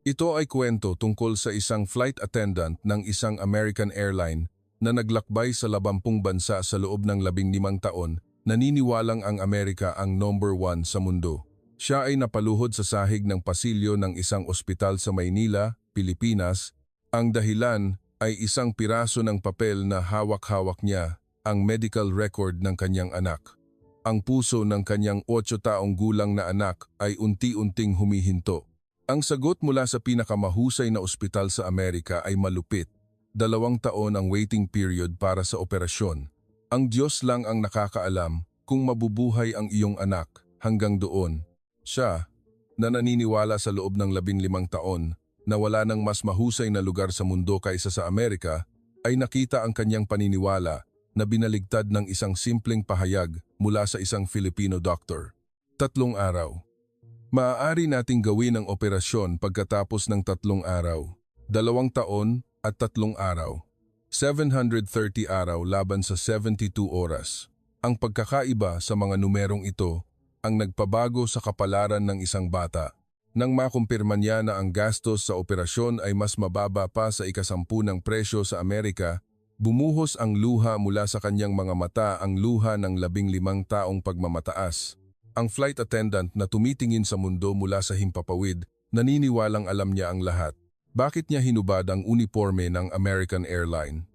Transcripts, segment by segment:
Ito ay kwento tungkol sa isang flight attendant ng isang American airline na naglakbay sa 20 bansa sa loob ng 15 taon, naniniwalang ang Amerika ang number 1 sa mundo. Siya ay napaluhod sa sahig ng pasilyo ng isang ospital sa Maynila, Pilipinas. Ang dahilan ay isang piraso ng papel na hawak-hawak niya, ang medical record ng kanyang anak. Ang puso ng kanyang 8 taong gulang na anak ay unti-unting humihinto. Ang sagot mula sa pinakamahusay na ospital sa Amerika ay malupit. 2 taon ang waiting period para sa operasyon. Ang Diyos lang ang nakakaalam kung mabubuhay ang iyong anak hanggang doon. Siya, na naniniwala sa loob ng 15 taon na wala nang mas mahusay na lugar sa mundo kaysa sa Amerika, ay nakita ang kanyang paniniwala na binaligtad ng isang simpleng pahayag mula sa isang Filipino doctor. 3 araw. Maaari nating gawin ang operasyon pagkatapos ng 3 araw, 2 taon at 3 araw. 730 araw laban sa 72 oras. Ang pagkakaiba sa mga numerong ito ang nagpabago sa kapalaran ng isang bata. Nang makumpirma niya na ang gastos sa operasyon ay mas mababa pa sa ika-10 ng presyo sa Amerika, bumuhos ang luha mula sa kanyang mga mata, ang luha ng 15 taong pagmamataas. Ang flight attendant na tumitingin sa mundo mula sa himpapawid, naniniwalang alam niya ang lahat. Bakit niya hinubad ang uniforme ng American Airline?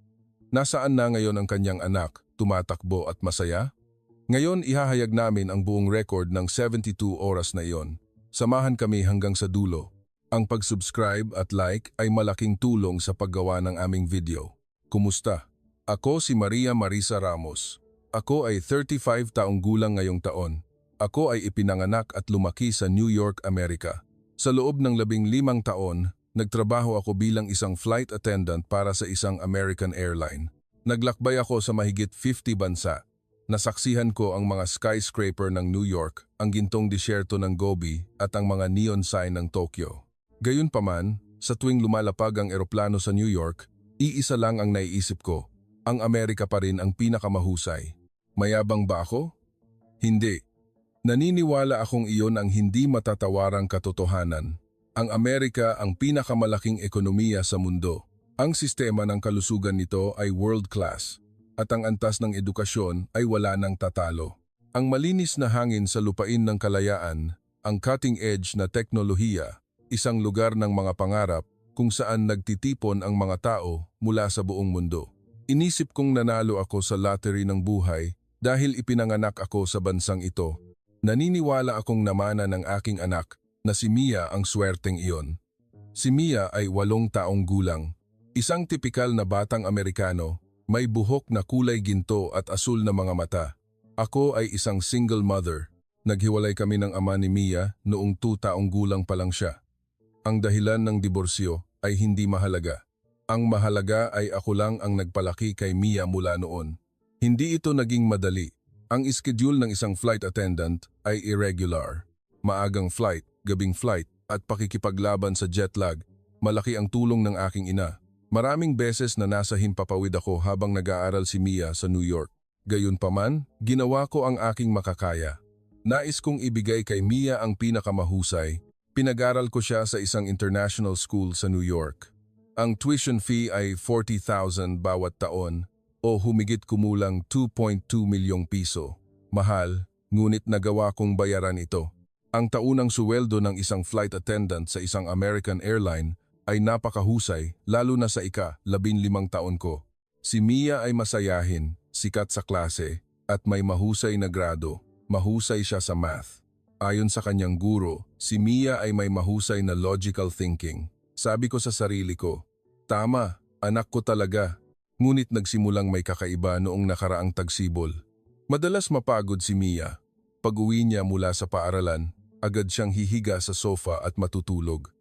Nasaan na ngayon ang kanyang anak, tumatakbo at masaya? Ngayon ihahayag namin ang buong record ng 72 oras na iyon. Samahan kami hanggang sa dulo. Ang pag-subscribe at like ay malaking tulong sa paggawa ng aming video. Kumusta? Ako si Maria Marisa Ramos. Ako ay 35 taong gulang ngayong taon. Ako ay ipinanganak at lumaki sa New York, Amerika. Sa loob ng 15 taon, nagtrabaho ako bilang isang flight attendant para sa isang American airline. Naglakbay ako sa mahigit 50 bansa. Nasaksihan ko ang mga skyscraper ng New York, ang gintong disyerto ng Gobi at ang mga neon sign ng Tokyo. Gayunpaman, sa tuwing lumalapag ang eroplano sa New York, iisa lang ang naiisip ko, ang Amerika pa rin ang pinakamahusay. Mayabang ba ako? Hindi. Naniniwala akong iyon ang hindi matatawarang katotohanan. Ang Amerika ang pinakamalaking ekonomiya sa mundo. Ang sistema ng kalusugan nito ay world class at ang antas ng edukasyon ay wala nang tatalo. Ang malinis na hangin sa lupain ng kalayaan, ang cutting-edge na teknolohiya, isang lugar ng mga pangarap kung saan nagtitipon ang mga tao mula sa buong mundo. Inisip kong nanalo ako sa lottery ng buhay dahil ipinanganak ako sa bansang ito. Naniniwala akong namana ng aking anak na si Mia ang swerteng iyon. Si Mia ay 8 taong gulang, isang tipikal na batang Amerikano, may buhok na kulay ginto at asul na mga mata. Ako ay isang single mother. Naghiwalay kami ng ama ni Mia noong 2 taong gulang pa lang siya. Ang dahilan ng diborsyo ay hindi mahalaga. Ang mahalaga ay ako lang ang nagpalaki kay Mia mula noon. Hindi ito naging madali. Ang schedule ng isang flight attendant ay irregular. Maagang flight, gabing flight, at pakikipaglaban sa jet lag. Malaki ang tulong ng aking ina. Maraming beses na nasa himpapawid ako habang nag-aaral si Mia sa New York. Gayunpaman, ginawa ko ang aking makakaya. Nais kong ibigay kay Mia ang pinakamahusay. Pinag-aral ko siya sa isang international school sa New York. Ang tuition fee ay 40,000 bawat taon o humigit kumulang 2.2 milyong piso. Mahal, ngunit nagawa kong bayaran ito. Ang taunang suweldo ng isang flight attendant sa isang American airline ay napakahusay, lalo na sa ika-15 taon ko. Si Mia ay masayahin, sikat sa klase, at may mahusay na grado. Mahusay siya sa math. Ayon sa kanyang guro, si Mia ay may mahusay na logical thinking. Sabi ko sa sarili ko, tama, anak ko talaga. Ngunit nagsimulang may kakaiba noong nakaraang tagsibol. Madalas mapagod si Mia. Pag-uwi niya mula sa paaralan, agad siyang hihiga sa sofa at matutulog.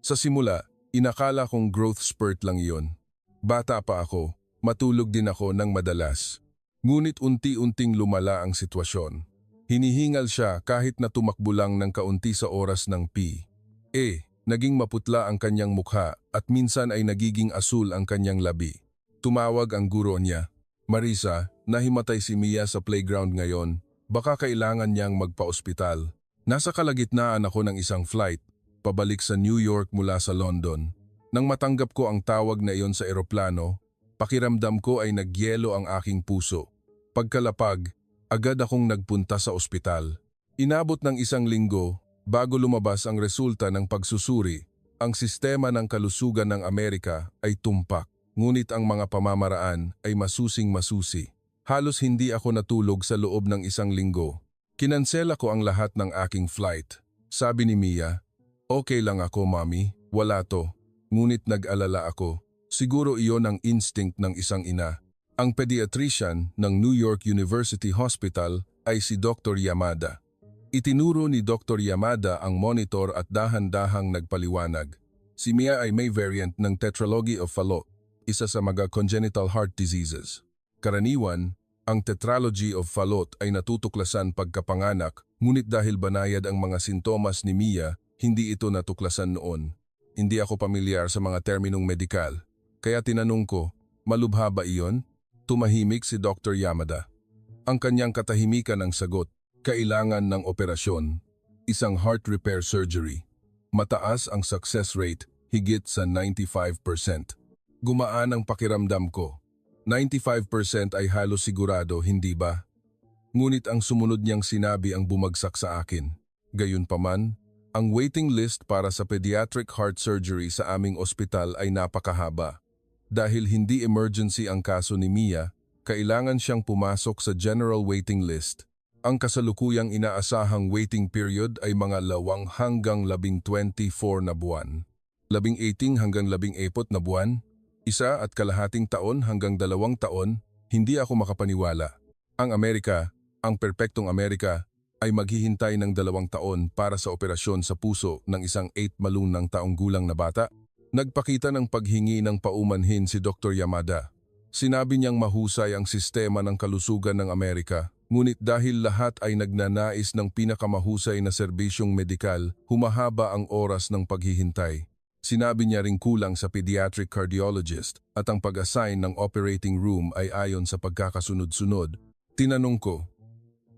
Sa simula, inakala kong growth spurt lang iyon. Bata pa ako, matulog din ako ng madalas. Ngunit unti-unting lumala ang sitwasyon. Hinihingal siya kahit na tumakbo lang ng kaunti sa oras ng naging maputla ang kanyang mukha at minsan ay nagiging asul ang kanyang labi. Tumawag ang guro niya. Marisa, nahimatay si Mia sa playground ngayon. Baka kailangan niyang magpa-ospital. Nasa kalagitnaan ako ng isang flight, pabalik sa New York mula sa London. Nang matanggap ko ang tawag na iyon sa eroplano, pakiramdam ko ay nagyelo ang aking puso. Pagkalapag, agad akong nagpunta sa ospital. Inabot ng 1 linggo bago lumabas ang resulta ng pagsusuri. Ang sistema ng kalusugan ng Amerika ay tumpak, ngunit ang mga pamamaraan ay masusing-masusi. Halos hindi ako natulog sa loob ng 1 linggo. Kinansela ko ang lahat ng aking flight. Sabi ni Mia, "Okay lang ako, Mommy, wala to." Ngunit nag-alala ako. Siguro iyon ang instinct ng isang ina. Ang pediatrician ng New York University Hospital ay si Dr. Yamada. Itinuro ni Dr. Yamada ang monitor at dahan-dahang nagpaliwanag. Si Mia ay may variant ng Tetralogy of Fallot, isa sa mga congenital heart diseases. Karaniwan, ang Tetralogy of Fallot ay natutuklasan pagkapanganak, ngunit dahil banayad ang mga sintomas ni Mia, hindi ito natuklasan noon. Hindi ako pamilyar sa mga terminong medikal, kaya tinanong ko, "Malubha ba iyon?" Tumahimik si Dr. Yamada. Ang kanyang katahimikan ang sagot, "Kailangan ng operasyon, isang heart repair surgery." Mataas ang success rate, higit sa 95%. Gumaan ang pakiramdam ko. 95% ay halos sigurado, hindi ba? Ngunit ang sumunod niyang sinabi ang bumagsak sa akin. Gayunpaman, ang waiting list para sa pediatric heart surgery sa aming ospital ay napakahaba. Dahil hindi emergency ang kaso ni Mia, kailangan siyang pumasok sa general waiting list. Ang kasalukuyang inaasahang waiting period ay mga 2 hanggang 24 na buwan. 18 hanggang 14 na buwan, 1.5 taon hanggang 2 taon, hindi ako makapaniwala. Ang Amerika, ang perpektong Amerika, ay maghihintay ng 2 taon para sa operasyon sa puso ng isang 8 malunang taong gulang na bata. Nagpakita ng paghingi ng paumanhin si Dr. Yamada. Sinabi niyang mahusay ang sistema ng kalusugan ng Amerika, ngunit dahil lahat ay nagnanais ng pinakamahusay na serbisyong medikal, humahaba ang oras ng paghihintay. Sinabi niya ring kulang sa pediatric cardiologist at ang pag-assign ng operating room ay ayon sa pagkakasunod-sunod. Tinanong ko,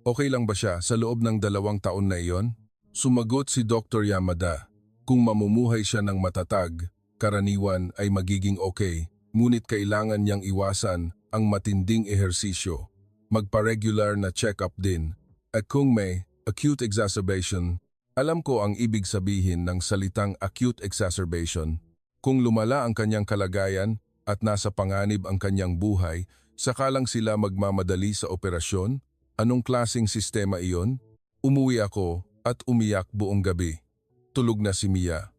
"Okay lang ba siya sa loob ng 2 taon na iyon?" Sumagot si Dr. Yamada, "Kung mamumuhay siya ng matatag, karaniwan ay magiging okay, ngunit kailangan niyang iwasan ang matinding ehersisyo. Magpa-regular na check-up din. At kung may acute exacerbation," alam ko ang ibig sabihin ng salitang acute exacerbation. Kung lumala ang kanyang kalagayan at nasa panganib ang kanyang buhay, saka lang sila magmamadali sa operasyon. Anong klaseng sistema iyon? Umuwi ako at umiyak buong gabi. Tulog na si Mia.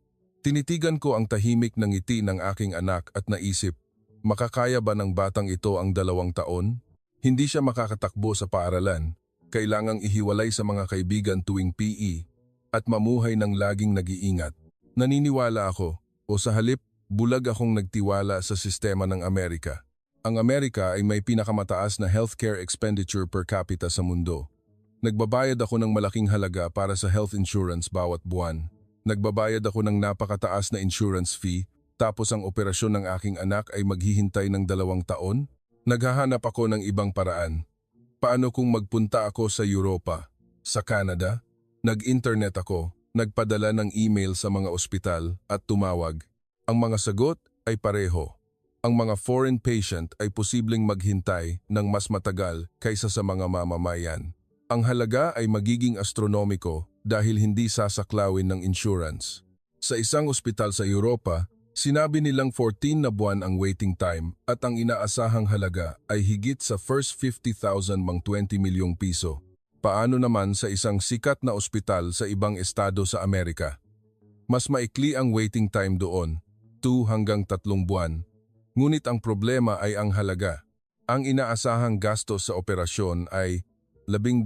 Tinitigan ko ang tahimik ng ngiti ng aking anak at naisip, makakaya ba ng batang ito ang 2 taon? Hindi siya makakatakbo sa paaralan. Kailangang ihiwalay sa mga kaibigan tuwing PE. At mamuhay ng laging nag-iingat. Naniniwala ako, o sa halip, bulag akong nagtiwala sa sistema ng Amerika. Ang Amerika ay may pinakamataas na healthcare expenditure per capita sa mundo. Nagbabayad ako ng malaking halaga para sa health insurance bawat buwan. Nagbabayad ako ng napakataas na insurance fee, tapos ang operasyon ng aking anak ay maghihintay ng 2 taon? Naghahanap ako ng ibang paraan. Paano kung magpunta ako sa Europa, sa Canada? Nag-internet ako, nagpadala ng email sa mga ospital at tumawag. Ang mga sagot ay pareho. Ang mga foreign patient ay posibleng maghintay ng mas matagal kaysa sa mga mamamayan. Ang halaga ay magiging astronomiko dahil hindi sasaklawin ng insurance. Sa isang ospital sa Europa, sinabi nilang 14 na buwan ang waiting time at ang inaasahang halaga ay higit sa first 50,000 mang 20 milyong piso. Paano naman sa isang sikat na ospital sa ibang estado sa Amerika? Mas maikli ang waiting time doon, 2 hanggang 3 buwan. Ngunit ang problema ay ang halaga. Ang inaasahang gastos sa operasyon ay 11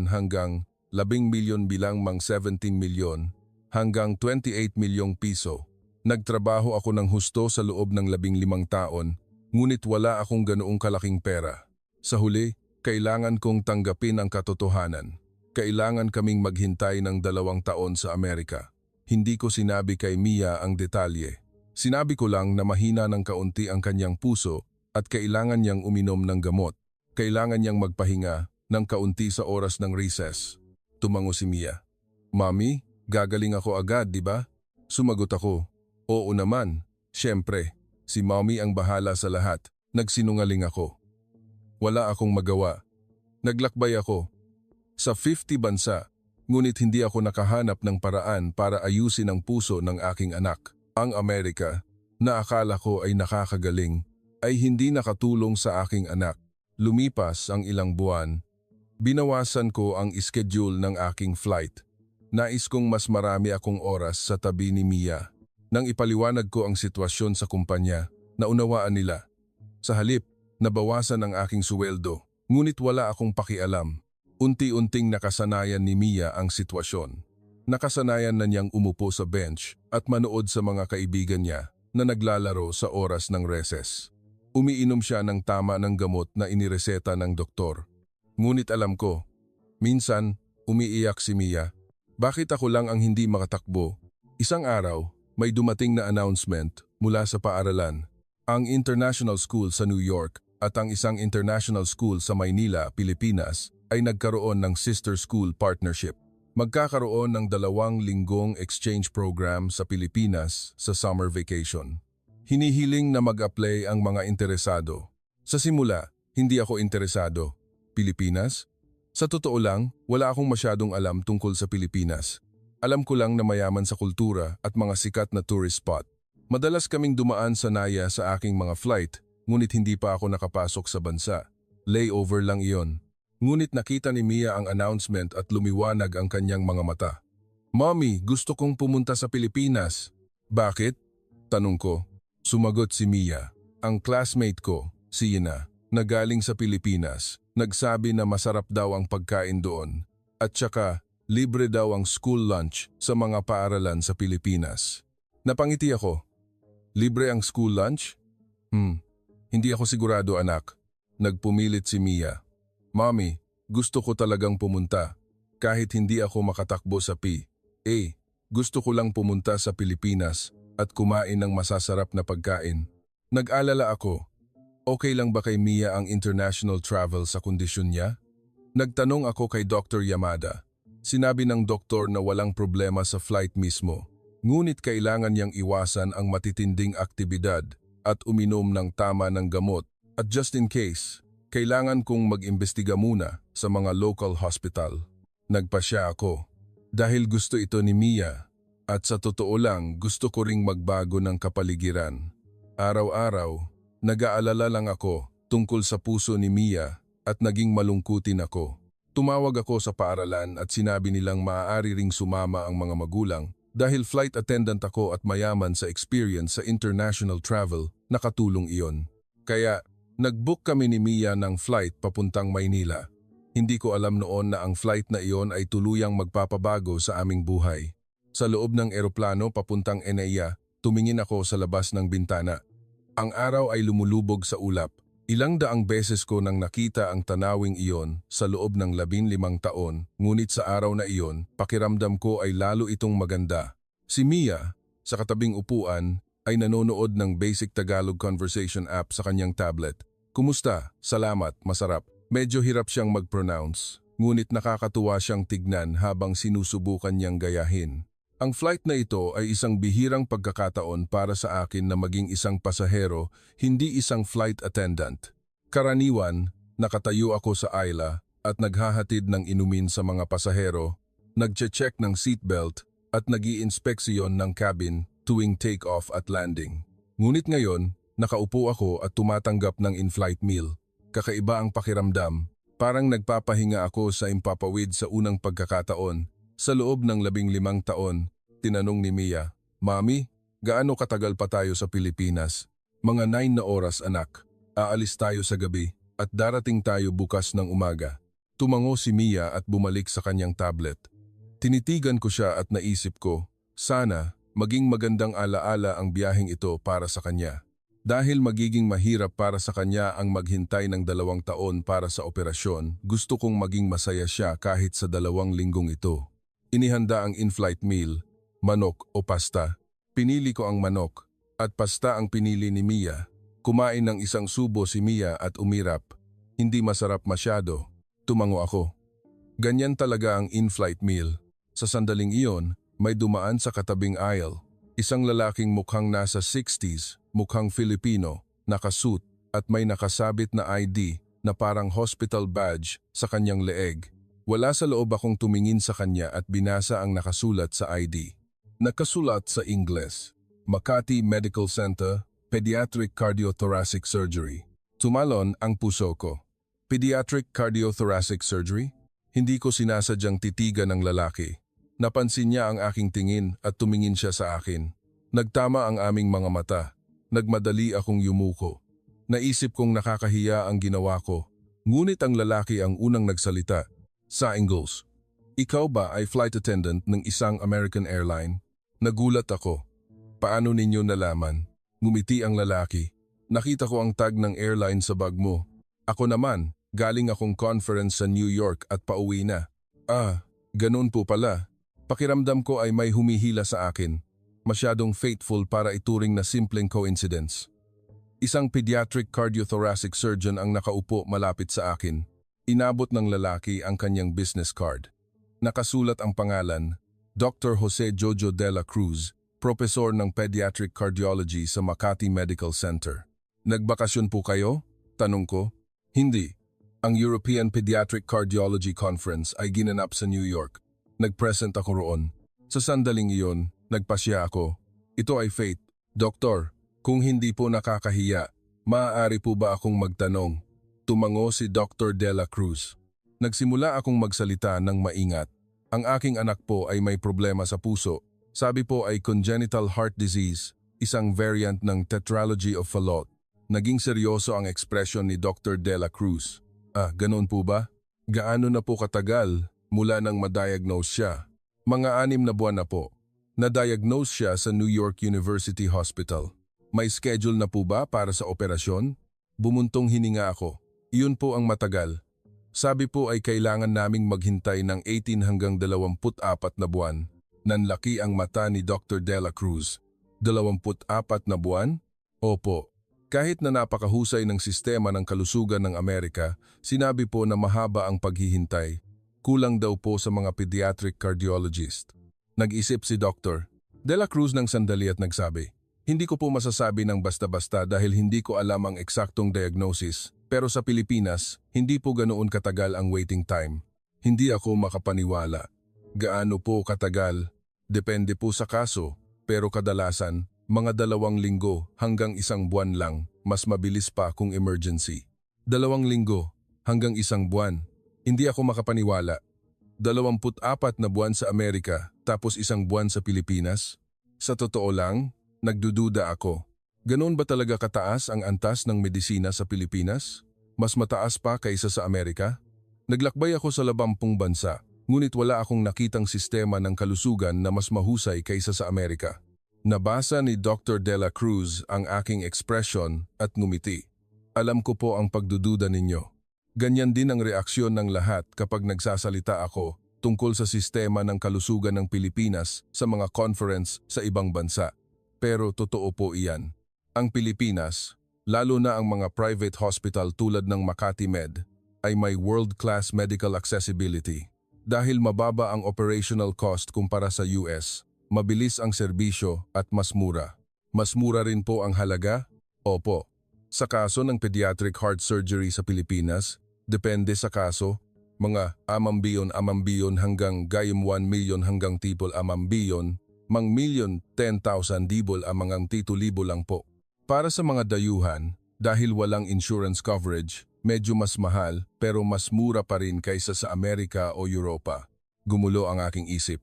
hanggang 10 milyon bilang mang 17 milyon hanggang 28 milyong piso. Nagtrabaho ako ng husto sa loob ng 15 taon, ngunit wala akong ganoong kalaking pera. Sa huli, kailangan kong tanggapin ang katotohanan. Kailangan kaming maghintay ng 2 taon sa Amerika. Hindi ko sinabi kay Mia ang detalye. Sinabi ko lang na mahina ng kaunti ang kanyang puso at kailangan niyang uminom ng gamot. Kailangan niyang magpahinga ng kaunti sa oras ng recess. Tumango si Mia. "Mommy, Gagaling ako agad, di ba? Sumagot ako. Oo naman. Siyempre, si Mommy ang bahala sa lahat. Nagsinungaling ako. Wala akong magawa. Naglakbay ako sa 50 bansa, ngunit hindi ako nakahanap ng paraan para ayusin ang puso ng aking anak. Ang Amerika, na akala ko ay nakakagaling, ay hindi nakatulong sa aking anak. Lumipas ang ilang buwan. Binawasan ko ang schedule ng aking flight. Nais kong mas marami akong oras sa tabi ni Mia. Nang ipaliwanag ko ang sitwasyon sa kumpanya, naunawaan nila. Sa halip, nabawasan ang aking suweldo, ngunit wala akong pakialam. Unti-unting nakasanayan ni Mia ang sitwasyon. Nakasanayan na niyang umupo sa bench at manood sa mga kaibigan niya na naglalaro sa oras ng recess. Umiinom siya ng tama ng gamot na inireseta ng doktor. Ngunit alam ko, minsan umiiyak si Mia. Bakit ako lang ang hindi makatakbo? Isang araw, may dumating na announcement mula sa paaralan. Ang international school sa New York at ang isang international school sa Maynila, Pilipinas ay nagkaroon ng sister school partnership. Magkakaroon ng 2 linggong exchange program sa Pilipinas sa summer vacation. Hinihiling na mag-apply ang mga interesado. Sa simula, hindi ako interesado. Pilipinas? Sa totoo lang, wala akong masyadong alam tungkol sa Pilipinas. Alam ko lang na mayaman sa kultura at mga sikat na tourist spot. Madalas kaming dumaan sa Naya sa aking mga flight, ngunit hindi pa ako nakapasok sa bansa. Layover lang iyon. Ngunit nakita ni Mia ang announcement at lumiwanag ang kanyang mga mata. Mommy, gusto kong pumunta sa Pilipinas. Bakit? Tanong ko. Sumagot si Mia. Ang classmate ko, si Ina, na galing sa Pilipinas, nagsabi na masarap daw ang pagkain doon. At saka, libre daw ang school lunch sa mga paaralan sa Pilipinas. Napangiti ako. Libre ang school lunch? Hindi ako sigurado, anak. Nagpumilit si Mia. Mommy, gusto ko talagang pumunta. Kahit hindi ako makatakbo sa PA, gusto ko lang pumunta sa Pilipinas at kumain ng masasarap na pagkain. Nag-alala ako. Okay lang ba kay Mia ang international travel sa kondisyon niya? Nagtanong ako kay Dr. Yamada. Sinabi ng doktor na walang problema sa flight mismo. Ngunit kailangan niyang iwasan ang matitinding aktibidad at uminom ng tama ng gamot. At just in case, kailangan kong mag-imbestiga muna sa mga local hospital. Nagpasya ako dahil gusto ito ni Mia at sa totoo lang gusto ko ring magbago ng kapaligiran. Araw-araw, nag-aalala lang ako tungkol sa puso ni Mia at naging malungkutin ako. Tumawag ako sa paaralan at sinabi nilang maaari ring sumama ang mga magulang dahil flight attendant ako at mayaman sa experience sa international travel, nakatulong iyon. Kaya, nag-book kami ni Mia ng flight papuntang Maynila. Hindi ko alam noon na ang flight na iyon ay tuluyang magpapabago sa aming buhay. Sa loob ng eroplano papuntang Enea, tumingin ako sa labas ng bintana. Ang araw ay lumulubog sa ulap. Ilang daang beses ko nang nakita ang tanawing iyon sa loob ng 15 taon, ngunit sa araw na iyon, pakiramdam ko ay lalo itong maganda. Si Mia, sa katabing upuan, ay nanonood ng basic Tagalog conversation app sa kanyang tablet. Kumusta? Salamat, masarap. Medyo hirap siyang mag-pronounce, ngunit nakakatuwa siyang tignan habang sinusubukan niyang gayahin. Ang flight na ito ay isang bihirang pagkakataon para sa akin na maging isang pasahero, hindi isang flight attendant. Karaniwan, nakatayo ako sa aisla at naghahatid ng inumin sa mga pasahero, nagche-check ng seatbelt at nag-iinspeksyon ng cabin tuwing take-off at landing. Ngunit ngayon, nakaupo ako at tumatanggap ng in-flight meal. Kakaiba ang pakiramdam, parang nagpapahinga ako sa impapawid sa unang pagkakataon. Sa loob ng 15 taon, tinanong ni Mia, Mami, gaano katagal pa tayo sa Pilipinas? Mga 9 na oras, anak. Aalis tayo sa gabi at darating tayo bukas ng umaga. Tumango si Mia at bumalik sa kanyang tablet. Tinitigan ko siya at naisip ko, sana maging magandang alaala ang biyaheng ito para sa kanya. Dahil magiging mahirap para sa kanya ang maghintay ng 2 taon para sa operasyon, gusto kong maging masaya siya kahit sa 2 linggong ito. Inihanda ang in-flight meal, manok o pasta. Pinili ko ang manok at pasta ang pinili ni Mia. Kumain ng isang subo si Mia at umirap. Hindi masarap masyado. Tumango ako. Ganyan talaga ang in-flight meal. Sa sandaling iyon, may dumaan sa katabing aisle. Isang lalaking mukhang nasa 60s, mukhang Filipino, nakasuit at may nakasabit na ID na parang hospital badge sa kanyang leeg. Wala sa loob akong tumingin sa kanya at binasa ang nakasulat sa ID. Nakasulat sa Ingles, Makati Medical Center, Pediatric Cardiothoracic Surgery. Tumalon ang puso ko. Pediatric Cardiothoracic Surgery? Hindi ko sinasadyang titigan ng lalaki. Napansin niya ang aking tingin at tumingin siya sa akin. Nagtama ang aming mga mata. Nagmadali akong yumuko. Naisip kong nakakahiya ang ginawa ko. Ngunit ang lalaki ang unang nagsalita. Sa Ingles, ikaw ba ay flight attendant ng isang American airline? Nagulat ako. Paano ninyo nalaman? Ngumiti ang lalaki. Nakita ko ang tag ng airline sa bag mo. Ako naman, galing akong conference sa New York at pauwi na. Ganun po pala. Pakiramdam ko ay may humihila sa akin. Masyadong fateful para ituring na simpleng coincidence. Isang pediatric cardiothoracic surgeon ang nakaupo malapit sa akin. Inabot ng lalaki ang kanyang business card. Nakasulat ang pangalan, Dr. Jose Jojo de la Cruz, Professor ng Pediatric Cardiology sa Makati Medical Center. Nagbakasyon po kayo? Tanong ko. Hindi. Ang European Pediatric Cardiology Conference ay ginanap sa New York. Nag-present ako roon. Sa sandaling iyon, nagpasya ako. Ito ay fate. Doktor, kung hindi po nakakahiya, maaari po ba akong magtanong? Tumango si Dr. De La Cruz. Nagsimula akong magsalita ng maingat. Ang aking anak po ay may problema sa puso. Sabi po ay congenital heart disease, isang variant ng tetralogy of Fallot. Naging seryoso ang ekspresyon ni Dr. De La Cruz. Ganun po ba? Gaano na po katagal mula nang ma-diagnose siya? Mga 6 na buwan na po. Na-diagnose siya sa New York University Hospital. May schedule na po ba para sa operasyon? Bumuntong hininga ako. Iyon po ang matagal. Sabi po ay kailangan naming maghintay ng 18 hanggang 24 na buwan. Nanlaki ang mata ni Dr. De La Cruz. 24 na buwan? Opo. Kahit na napakahusay ng sistema ng kalusugan ng Amerika, sinabi po na mahaba ang paghihintay. Kulang daw po sa mga pediatric cardiologist. Nag-isip si Dr. De La Cruz ng sandali at nagsabi, hindi ko po masasabi ng basta-basta dahil hindi ko alam ang eksaktong diagnosis, pero sa Pilipinas, hindi po ganoon katagal ang waiting time. Hindi ako makapaniwala. Gaano po katagal? Depende po sa kaso, pero kadalasan, mga 2 linggo hanggang 1 buwan lang, mas mabilis pa kung emergency. 2 linggo hanggang 1 buwan. Hindi ako makapaniwala. 24 na buwan sa Amerika tapos 1 buwan sa Pilipinas? Sa totoo lang, nagdududa ako. Ganoon ba talaga kataas ang antas ng medisina sa Pilipinas? Mas mataas pa kaysa sa Amerika? Naglakbay ako sa 20 bansa, ngunit wala akong nakitang sistema ng kalusugan na mas mahusay kaysa sa Amerika. Nabasa ni Dr. De La Cruz ang aking ekspresyon at ngumiti. Alam ko po ang pagdududa ninyo. Ganyan din ang reaksyon ng lahat kapag nagsasalita ako tungkol sa sistema ng kalusugan ng Pilipinas sa mga conference sa ibang bansa. Pero totoo po iyan. Ang Pilipinas, lalo na ang mga private hospital tulad ng Makati Med, ay may world-class medical accessibility. Dahil mababa ang operational cost kumpara sa US, mabilis ang serbisyo at mas mura. Mas mura rin po ang halaga? Opo. Sa kaso ng pediatric heart surgery sa Pilipinas, depende sa kaso, mga amambiyon hanggang gayam 1 milyon hanggang tipol amambiyon, mang milyon 10,000 dibol amangang titulibo lang po. Para sa mga dayuhan, dahil walang insurance coverage, medyo mas mahal pero mas mura pa rin kaysa sa Amerika o Europa. Gumulo ang aking isip.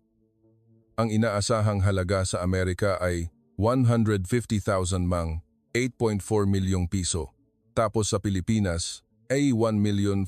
Ang inaasahang halaga sa Amerika ay 150,000 mang 8.4 milyong piso. Tapos sa Pilipinas ay 1,500,000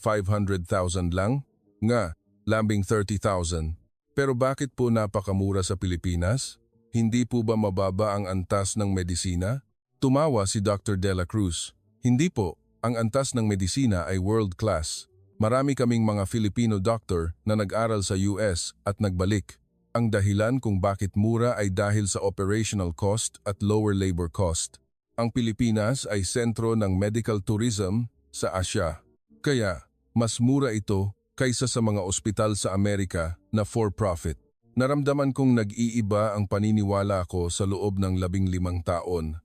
lang? Nga, lambing 30,000. Pero bakit po napakamura sa Pilipinas? Hindi po ba mababa ang antas ng medisina? Tumawa si Dr. De La Cruz. Hindi po, ang antas ng medisina ay world class. Marami kaming mga Filipino doctor na nag-aral sa US at nagbalik. Ang dahilan kung bakit mura ay dahil sa operational cost at lower labor cost. Ang Pilipinas ay sentro ng medical tourism sa Asya. Kaya, mas mura ito kaysa sa mga ospital sa Amerika na for-profit. Naramdaman kong nag-iiba ang paniniwala ko sa loob ng 15 taon.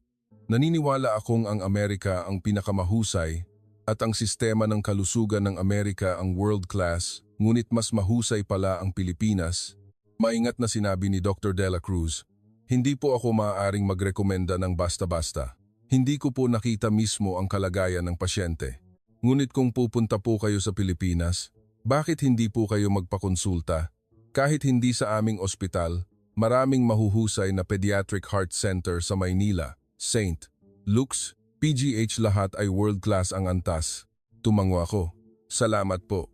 Naniniwala akong ang Amerika ang pinakamahusay at ang sistema ng kalusugan ng Amerika ang world class, ngunit mas mahusay pala ang Pilipinas. Maingat na sinabi ni Dr. De La Cruz, hindi po ako maaaring magrekomenda ng basta-basta. Hindi ko po nakita mismo ang kalagayan ng pasyente. Ngunit kung pupunta po kayo sa Pilipinas, bakit hindi po kayo magpakonsulta? Kahit hindi sa aming ospital, maraming mahuhusay na Pediatric Heart Center sa Maynila, St. Luke's, PGH lahat ay world-class ang antas. Tumango ako. Salamat po.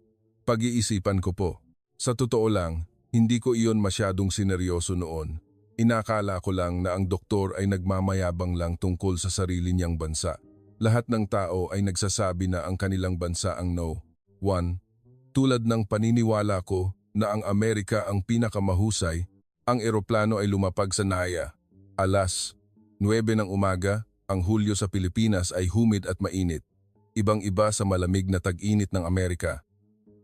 Pag-iisipan ko po. Sa totoo lang, hindi ko iyon masyadong sineryoso noon. Inakala ko lang na ang doktor ay nagmamayabang lang tungkol sa sarili niyang bansa. Lahat ng tao ay nagsasabi na ang kanilang bansa ang no. 1. Tulad ng paniniwala ko na ang Amerika ang pinakamahusay, ang eroplano ay lumapag sa Naya. Alas 9 ng umaga, ang Hulyo sa Pilipinas ay humid at mainit. Ibang-iba sa malamig na tag-init ng Amerika.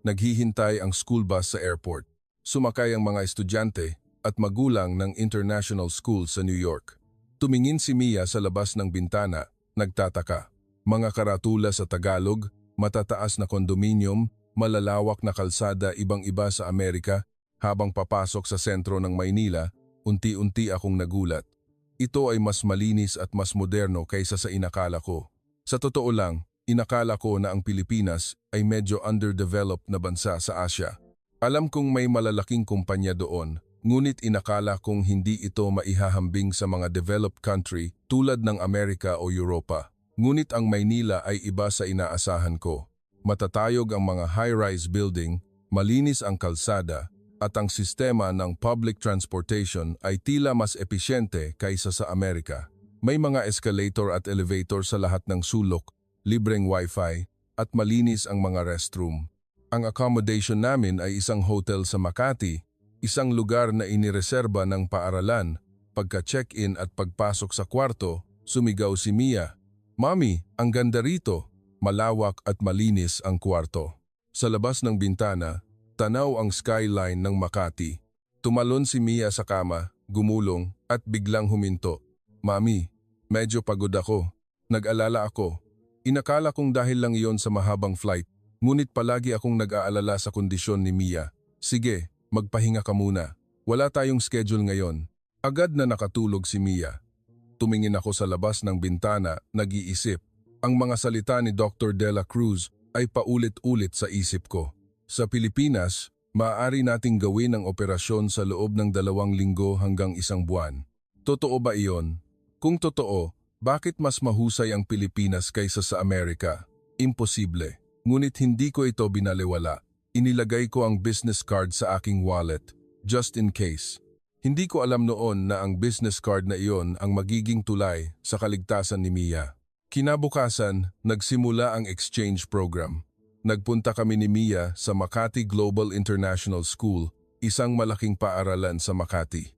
Naghihintay ang school bus sa airport. Sumakay ang mga estudyante at magulang ng international school sa New York. Tumingin si Mia sa labas ng bintana, nagtataka. Mga karatula sa Tagalog, matataas na kondominium, malalawak na kalsada ibang-iba sa Amerika. Habang papasok sa sentro ng Maynila, unti-unti akong nagulat. Ito ay mas malinis at mas moderno kaysa sa inakala ko. Sa totoo lang, inakala ko na ang Pilipinas ay medyo underdeveloped na bansa sa Asia. Alam kong may malalaking kumpanya doon, ngunit inakala kong hindi ito maihahambing sa mga developed country tulad ng Amerika o Europa. Ngunit ang Maynila ay iba sa inaasahan ko. Matatayog ang mga high-rise building, malinis ang kalsada, at ang sistema ng public transportation ay tila mas episyente kaysa sa Amerika. May mga escalator at elevator sa lahat ng sulok, libreng wifi, at malinis ang mga restroom. Ang accommodation namin ay isang hotel sa Makati, isang lugar na inireserba ng paaralan. Pagka-check-in at pagpasok sa kwarto, sumigaw si Mia, "Mommy, ang ganda rito!" Malawak at malinis ang kwarto. Sa labas ng bintana, tanaw ang skyline ng Makati. Tumalon si Mia sa kama, gumulong at biglang huminto. "Mami, medyo pagod ako." Nag-alala ako. Inakala kong dahil lang iyon sa mahabang flight, ngunit palagi akong nag-aalala sa kondisyon ni Mia. "Sige, magpahinga ka muna. Wala tayong schedule ngayon." Agad na nakatulog si Mia. Tumingin ako sa labas ng bintana, nag-iisip. Ang mga salita ni Dr. De La Cruz ay paulit-ulit sa isip ko. Sa Pilipinas, maaari nating gawin ang operasyon sa loob ng 2 linggo hanggang 1 buwan. Totoo ba iyon? Kung totoo, bakit mas mahusay ang Pilipinas kaysa sa Amerika? Imposible. Ngunit hindi ko ito binaliwala. Inilagay ko ang business card sa aking wallet, just in case. Hindi ko alam noon na ang business card na iyon ang magiging tulay sa kaligtasan ni Mia. Kinabukasan, nagsimula ang exchange program. Nagpunta kami ni Mia sa Makati Global International School, isang malaking paaralan sa Makati.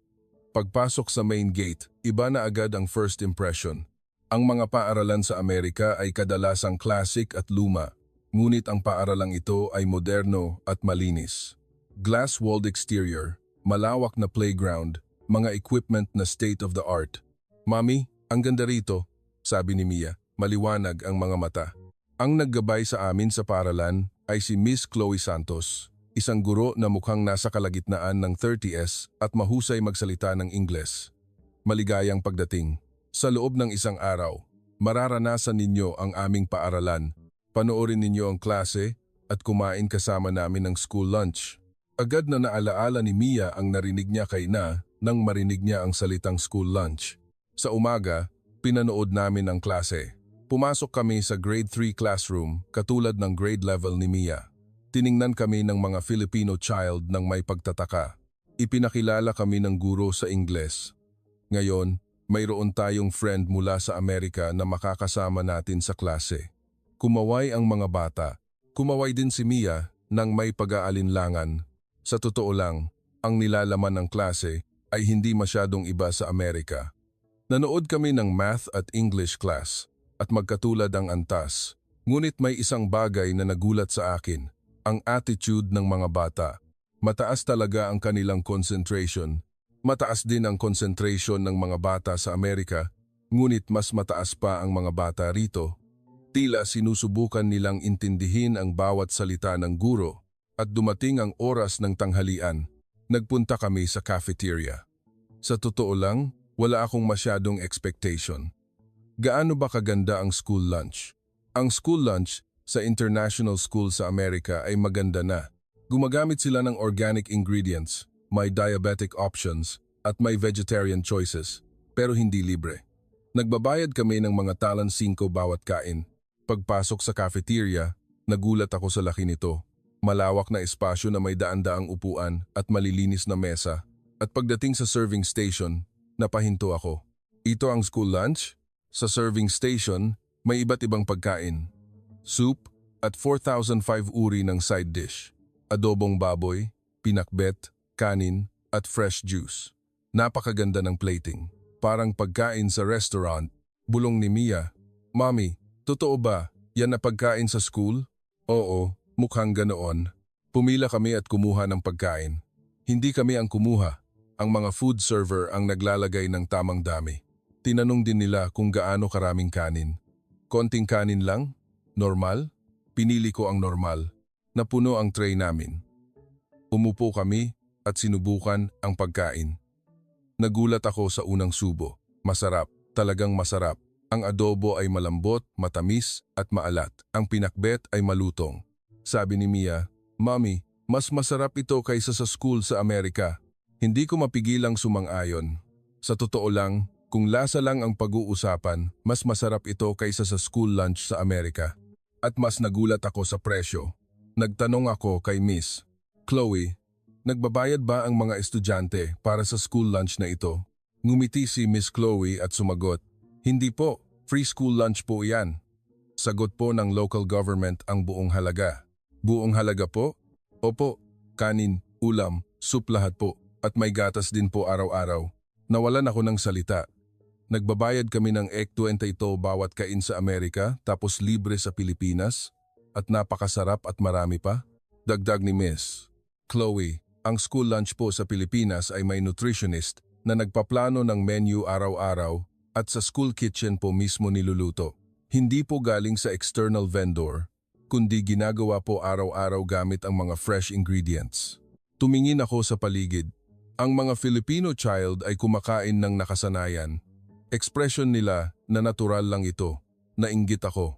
Pagpasok sa main gate, iba na agad ang first impression. Ang mga paaralan sa Amerika ay kadalasang classic at luma, ngunit ang paaralang ito ay moderno at malinis. Glass-walled exterior, malawak na playground, mga equipment na state-of-the-art. "Mami, ang ganda rito," sabi ni Mia, maliwanag ang mga mata. Ang naggabay sa amin sa paaralan ay si Miss Chloe Santos, isang guro na mukhang nasa kalagitnaan ng 30s at mahusay magsalita ng Ingles. Maligayang pagdating. Sa loob ng 1 araw, mararanasan ninyo ang aming paaralan, panoorin ninyo ang klase at kumain kasama namin ng school lunch. Agad na naalaala ni Mia ang narinig niya kay Na nang marinig niya ang salitang school lunch. Sa umaga, pinanood namin ang klase. Pumasok kami sa grade 3 classroom katulad ng grade level ni Mia. Tiningnan kami ng mga Filipino child ng may pagtataka. Ipinakilala kami ng guro sa Ingles. Ngayon, mayroon tayong friend mula sa Amerika na makakasama natin sa klase. Kumaway ang mga bata. Kumaway din si Mia nang may pag-aalinlangan. Sa totoo lang, ang nilalaman ng klase ay hindi masyadong iba sa Amerika. Nanood kami ng math at English class at magkatulad ang antas. Ngunit may isang bagay na nagulat sa akin, ang attitude ng mga bata. Mataas talaga ang kanilang concentration. Mataas din ang concentration ng mga bata sa Amerika, ngunit mas mataas pa ang mga bata rito. Tila sinusubukan nilang intindihin ang bawat salita ng guro at dumating ang oras ng tanghalian. Nagpunta kami sa cafeteria. Sa totoo lang, wala akong masyadong expectation. Gaano ba kaganda ang school lunch? Ang school lunch sa international school sa Amerika ay maganda na. Gumagamit sila ng organic ingredients, may diabetic options, at may vegetarian choices, pero hindi libre. Nagbabayad kami ng mga talan 5 bawat kain. Pagpasok sa cafeteria, nagulat ako sa laki nito. Malawak na espasyo na may daan-daang upuan at malilinis na mesa. At pagdating sa serving station, napahinto ako. Ito ang school lunch? Sa serving station, may iba't ibang pagkain. Soup at 4,005 uri ng side dish. Adobong baboy, pinakbet, kanin, at fresh juice. Napakaganda ng plating. Parang pagkain sa restaurant. Bulong ni Mia, "Mommy, totoo ba? Yan na pagkain sa school?" "Oo, mukhang ganoon." Pumila kami at kumuha ng pagkain. Hindi kami ang kumuha. Ang mga food server ang naglalagay ng tamang dami. Tinanong din nila kung gaano karaming kanin. "Konting kanin lang? Normal?" Pinili ko ang normal. Napuno ang tray namin. Umupo kami at sinubukan ang pagkain. Nagulat ako sa unang subo. Masarap, talagang masarap. Ang adobo ay malambot, matamis at maalat. Ang pinakbet ay malutong. Sabi ni Mia, "Mommy, mas masarap ito kaysa sa school sa Amerika." Hindi ko mapigilang sumang-ayon. Sa totoo lang, kung lasa lang ang pag-uusapan, mas masarap ito kaysa sa school lunch sa Amerika. At mas nagulat ako sa presyo. Nagtanong ako kay Miss Chloe, "Nagbabayad ba ang mga estudyante para sa school lunch na ito?" Ngumiti si Miss Chloe at sumagot, "Hindi po, free school lunch po yan." Sagot po ng local government ang buong halaga. "Buong halaga po?" "Opo, kanin, ulam, soup lahat po, at may gatas din po araw-araw." Nawalan ako ng salita. Nagbabayad kami ng $22 bawat kain sa Amerika tapos libre sa Pilipinas? At napakasarap at marami pa? Dagdag ni Miss Chloe, ang school lunch po sa Pilipinas ay may nutritionist na nagpaplano ng menu araw-araw at sa school kitchen po mismo niluluto. Hindi po galing sa external vendor, kundi ginagawa po araw-araw gamit ang mga fresh ingredients. Tumingin ako sa paligid. Ang mga Filipino child ay kumakain ng nakasanayan. Expression nila na natural lang ito. Nainggit ako.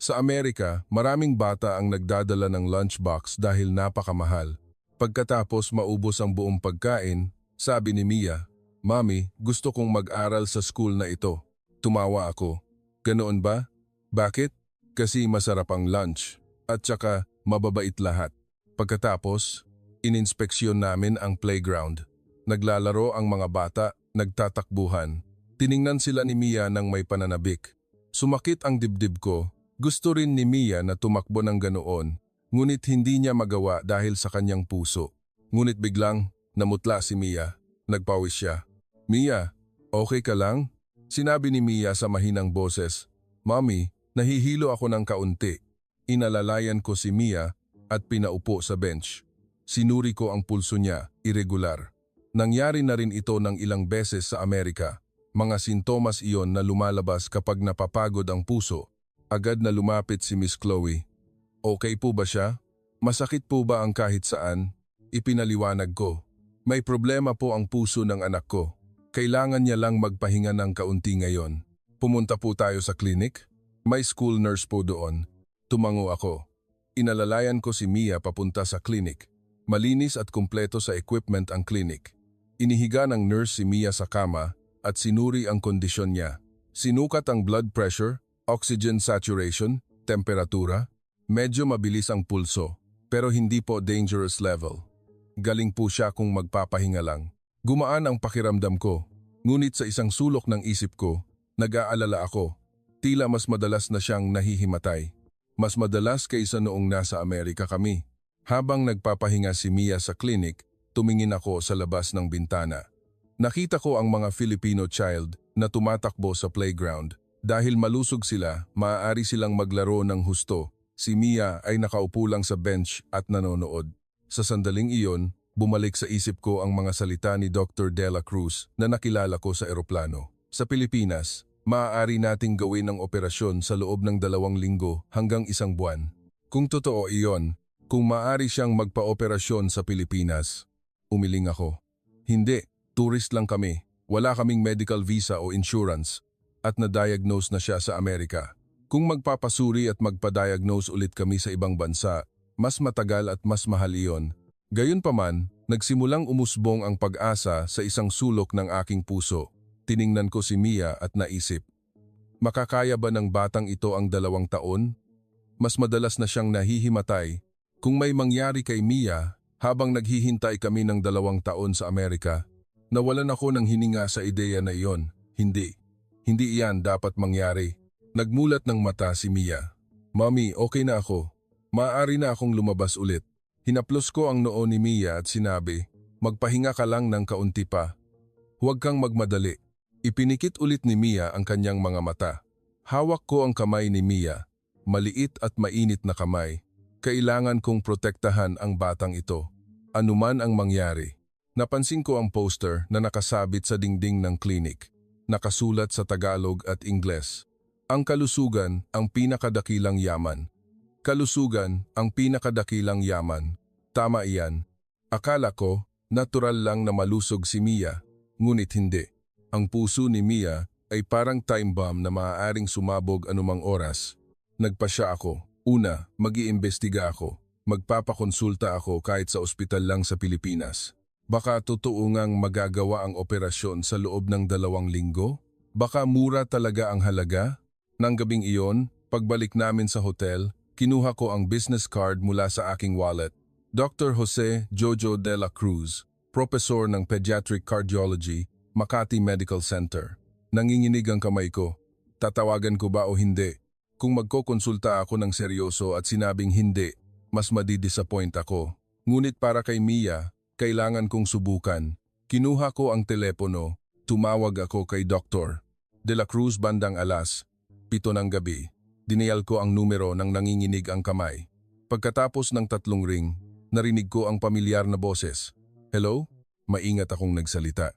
Sa Amerika, maraming bata ang nagdadala ng lunchbox dahil napakamahal. Pagkatapos maubos ang buong pagkain, sabi ni Mia, "Mommy, gusto kong mag-aral sa school na ito." Tumawa ako. "Ganoon ba? Bakit?" "Kasi masarap ang lunch. At saka mababait lahat." Pagkatapos, ininspeksyon namin ang playground. Naglalaro ang mga bata, nagtatakbuhan. Tiningnan sila ni Mia ng may pananabik. Sumakit ang dibdib ko. Gusto rin ni Mia na tumakbo ng ganoon, ngunit hindi niya magawa dahil sa kanyang puso. Ngunit biglang, namutla si Mia. Nagpawis siya. "Mia, okay ka lang?" Sinabi ni Mia sa mahinang boses. "Mommy, nahihilo ako ng kaunti." Inalalayan ko si Mia at pinaupo sa bench. Sinuri ko ang pulso niya, irregular. Nangyari na rin ito ng ilang beses sa Amerika. Mga sintomas iyon na lumalabas kapag napapagod ang puso. Agad na lumapit si Miss Chloe. "Okay po ba siya? Masakit po ba ang kahit saan?" Ipinaliwanag ko. "May problema po ang puso ng anak ko. Kailangan niya lang magpahinga ng kaunti ngayon. Pumunta po tayo sa clinic? May school nurse po doon." Tumango ako. Inalalayan ko si Mia papunta sa clinic. Malinis at kumpleto sa equipment ang clinic. Inihiga ng nurse si Mia sa kama at sinuri ang kondisyon niya. Sinukat ang blood pressure, oxygen saturation, temperatura. Medyo mabilis ang pulso, pero hindi po dangerous level. Galing po siya kung magpapahinga lang. Gumaan ang pakiramdam ko, ngunit sa isang sulok ng isip ko, nag-aalala ako. Tila mas madalas na siyang nahihimatay. Mas madalas kaysa noong nasa Amerika kami. Habang nagpapahinga si Mia sa clinic, tumingin ako sa labas ng bintana. Nakita ko ang mga Filipino child na tumatakbo sa playground. Dahil malusog sila, maaari silang maglaro ng husto. Si Mia ay nakaupo lang sa bench at nanonood. Sa sandaling iyon, bumalik sa isip ko ang mga salita ni Dr. De La Cruz na nakilala ko sa eroplano. Sa Pilipinas, maaari nating gawin ang operasyon sa loob ng 2 linggo hanggang 1 buwan. Kung totoo iyon, kung maaari siyang magpa-operasyon sa Pilipinas, umiling ako. Hindi, tourist lang kami. Wala kaming medical visa o insurance at na-diagnose na siya sa Amerika. Kung magpapasuri at magpa-diagnose ulit kami sa ibang bansa, mas matagal at mas mahal iyon. Gayunpaman, nagsimulang umusbong ang pag-asa sa isang sulok ng aking puso. Tiningnan ko si Mia at naisip, makakaya ba ng batang ito ang 2 taon? Mas madalas na siyang nahihimatay. Kung may mangyari kay Mia habang naghihintay kami ng 2 taon sa Amerika, nawalan ako ng hininga sa ideya na iyon. Hindi iyan dapat mangyari. Nagmulat ng mata si Mia. Mami, okay na ako. Maaari na akong lumabas ulit. Hinaplos ko ang noo ni Mia at sinabi, magpahinga ka lang ng kaunti pa. Huwag kang magmadali. Ipinikit ulit ni Mia ang kanyang mga mata. Hawak ko ang kamay ni Mia. Maliit at mainit na kamay. Kailangan kong protektahan ang batang ito. Anuman ang mangyari. Napansin ko ang poster na nakasabit sa dingding ng klinik. Nakasulat sa Tagalog at Ingles. Ang kalusugan, ang pinakadakilang yaman. Kalusugan, ang pinakadakilang yaman. Tama iyan. Akala ko, natural lang na malusog si Mia, ngunit hindi. Ang puso ni Mia ay parang time bomb na maaaring sumabog anumang oras. Nagpasya ako. Una, mag-iimbestiga ako. Magpapakonsulta ako kahit sa ospital lang sa Pilipinas. Baka totoo ngang magagawa ang operasyon sa loob ng 2 linggo? Baka mura talaga ang halaga? Nang gabing iyon, pagbalik namin sa hotel, kinuha ko ang business card mula sa aking wallet. Dr. Jose Jojo De La Cruz, Professor ng Pediatric Cardiology, Makati Medical Center. Nanginginig ang kamay ko. Tatawagan ko ba o hindi? Kung magkokonsulta ako ng seryoso at sinabing hindi, mas madidisappoint ako. Ngunit para kay Mia, kailangan kong subukan. Kinuha ko ang telepono, tumawag ako kay Dr. De La Cruz bandang 7:00 ng gabi. Dinial ko ang numero nang nanginginig ang kamay. Pagkatapos ng 3 ring, narinig ko ang pamilyar na boses. Hello? Maingat akong nagsalita.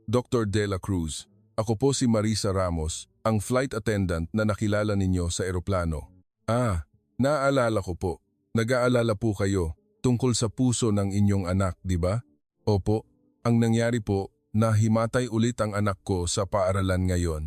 Dr. De La Cruz, ako po si Marisa Ramos, ang flight attendant na nakilala ninyo sa eroplano. Naaalala ko po. Nag-aalala po kayo tungkol sa puso ng inyong anak, di ba? Opo. Ang nangyari po, nahimatay ulit ang anak ko sa paaralan ngayon.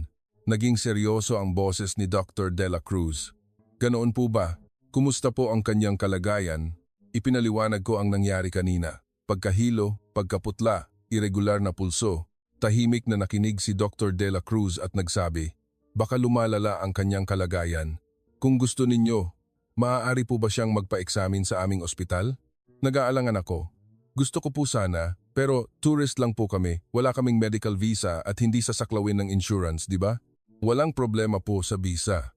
Naging seryoso ang boses ni Dr. De La Cruz. Ganoon po ba? Kumusta po ang kanyang kalagayan? Ipinaliwanag ko ang nangyari kanina. Pagkahilo, pagkaputla, irregular na pulso. Tahimik na nakinig si Dr. De La Cruz at nagsabi, baka lumalala ang kanyang kalagayan. Kung gusto ninyo, maaari po ba siyang magpa-eksamin sa aming ospital? Nag-aalangan ako. Gusto ko po sana, pero tourist lang po kami, wala kaming medical visa at hindi sasaklawin ng insurance, di ba? Walang problema po sa visa.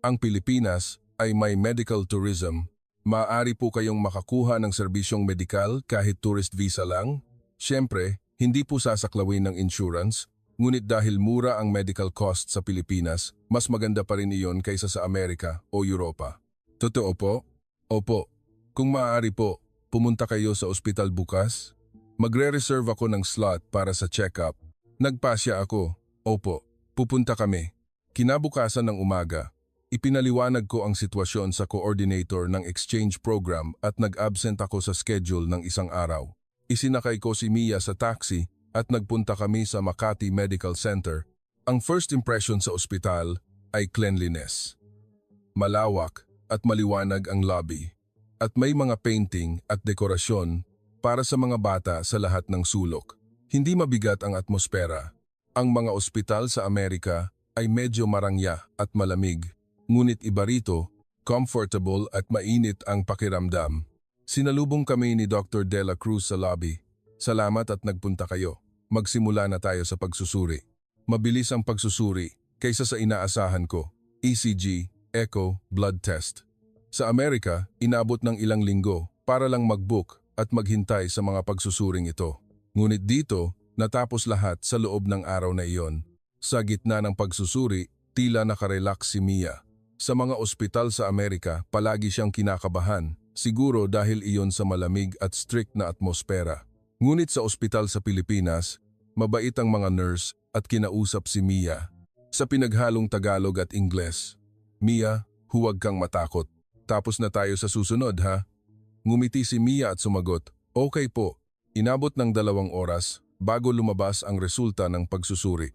Ang Pilipinas ay may medical tourism. Maaari po kayong makakuha ng serbisyong medikal kahit tourist visa lang. Siyempre, hindi po sasaklawin ng insurance, ngunit dahil mura ang medical cost sa Pilipinas, mas maganda pa rin iyon kaysa sa Amerika o Europa. Totoo po? Opo. Kung maaari po, pumunta kayo sa ospital bukas. Magre-reserve ako ng slot para sa check-up. Nagpasya ako. Opo. Pupunta kami. Kinabukasan ng umaga, ipinaliwanag ko ang sitwasyon sa coordinator ng exchange program at nag-absent ako sa schedule ng 1 araw. Isinakay ko si Mia sa taxi at nagpunta kami sa Makati Medical Center. Ang first impression sa ospital ay cleanliness. Malawak at maliwanag ang lobby. At may mga painting at dekorasyon para sa mga bata sa lahat ng sulok. Hindi mabigat ang atmosfera. Ang mga ospital sa Amerika ay medyo marangya at malamig, ngunit iba rito, comfortable at mainit ang pakiramdam. Sinalubong kami ni Dr. De La Cruz sa lobby. Salamat at nagpunta kayo. Magsimula na tayo sa pagsusuri. Mabilis ang pagsusuri kaysa sa inaasahan ko. ECG, echo, blood test. Sa Amerika, inabot ng ilang linggo para lang mag-book at maghintay sa mga pagsusuring ito. Ngunit dito, natapos lahat sa loob ng araw na iyon. Sa gitna ng pagsusuri, tila nakarelax si Mia. Sa mga ospital sa Amerika, palagi siyang kinakabahan. Siguro dahil iyon sa malamig at strict na atmosfera. Ngunit sa ospital sa Pilipinas, mabait ang mga nurse at kinausap si Mia. Sa pinaghalong Tagalog at Ingles, "Mia, huwag kang matakot. Tapos na tayo sa susunod ha?" Ngumiti si Mia at sumagot, "Okay po." Inabot ng 2 oras bago lumabas ang resulta ng pagsusuri.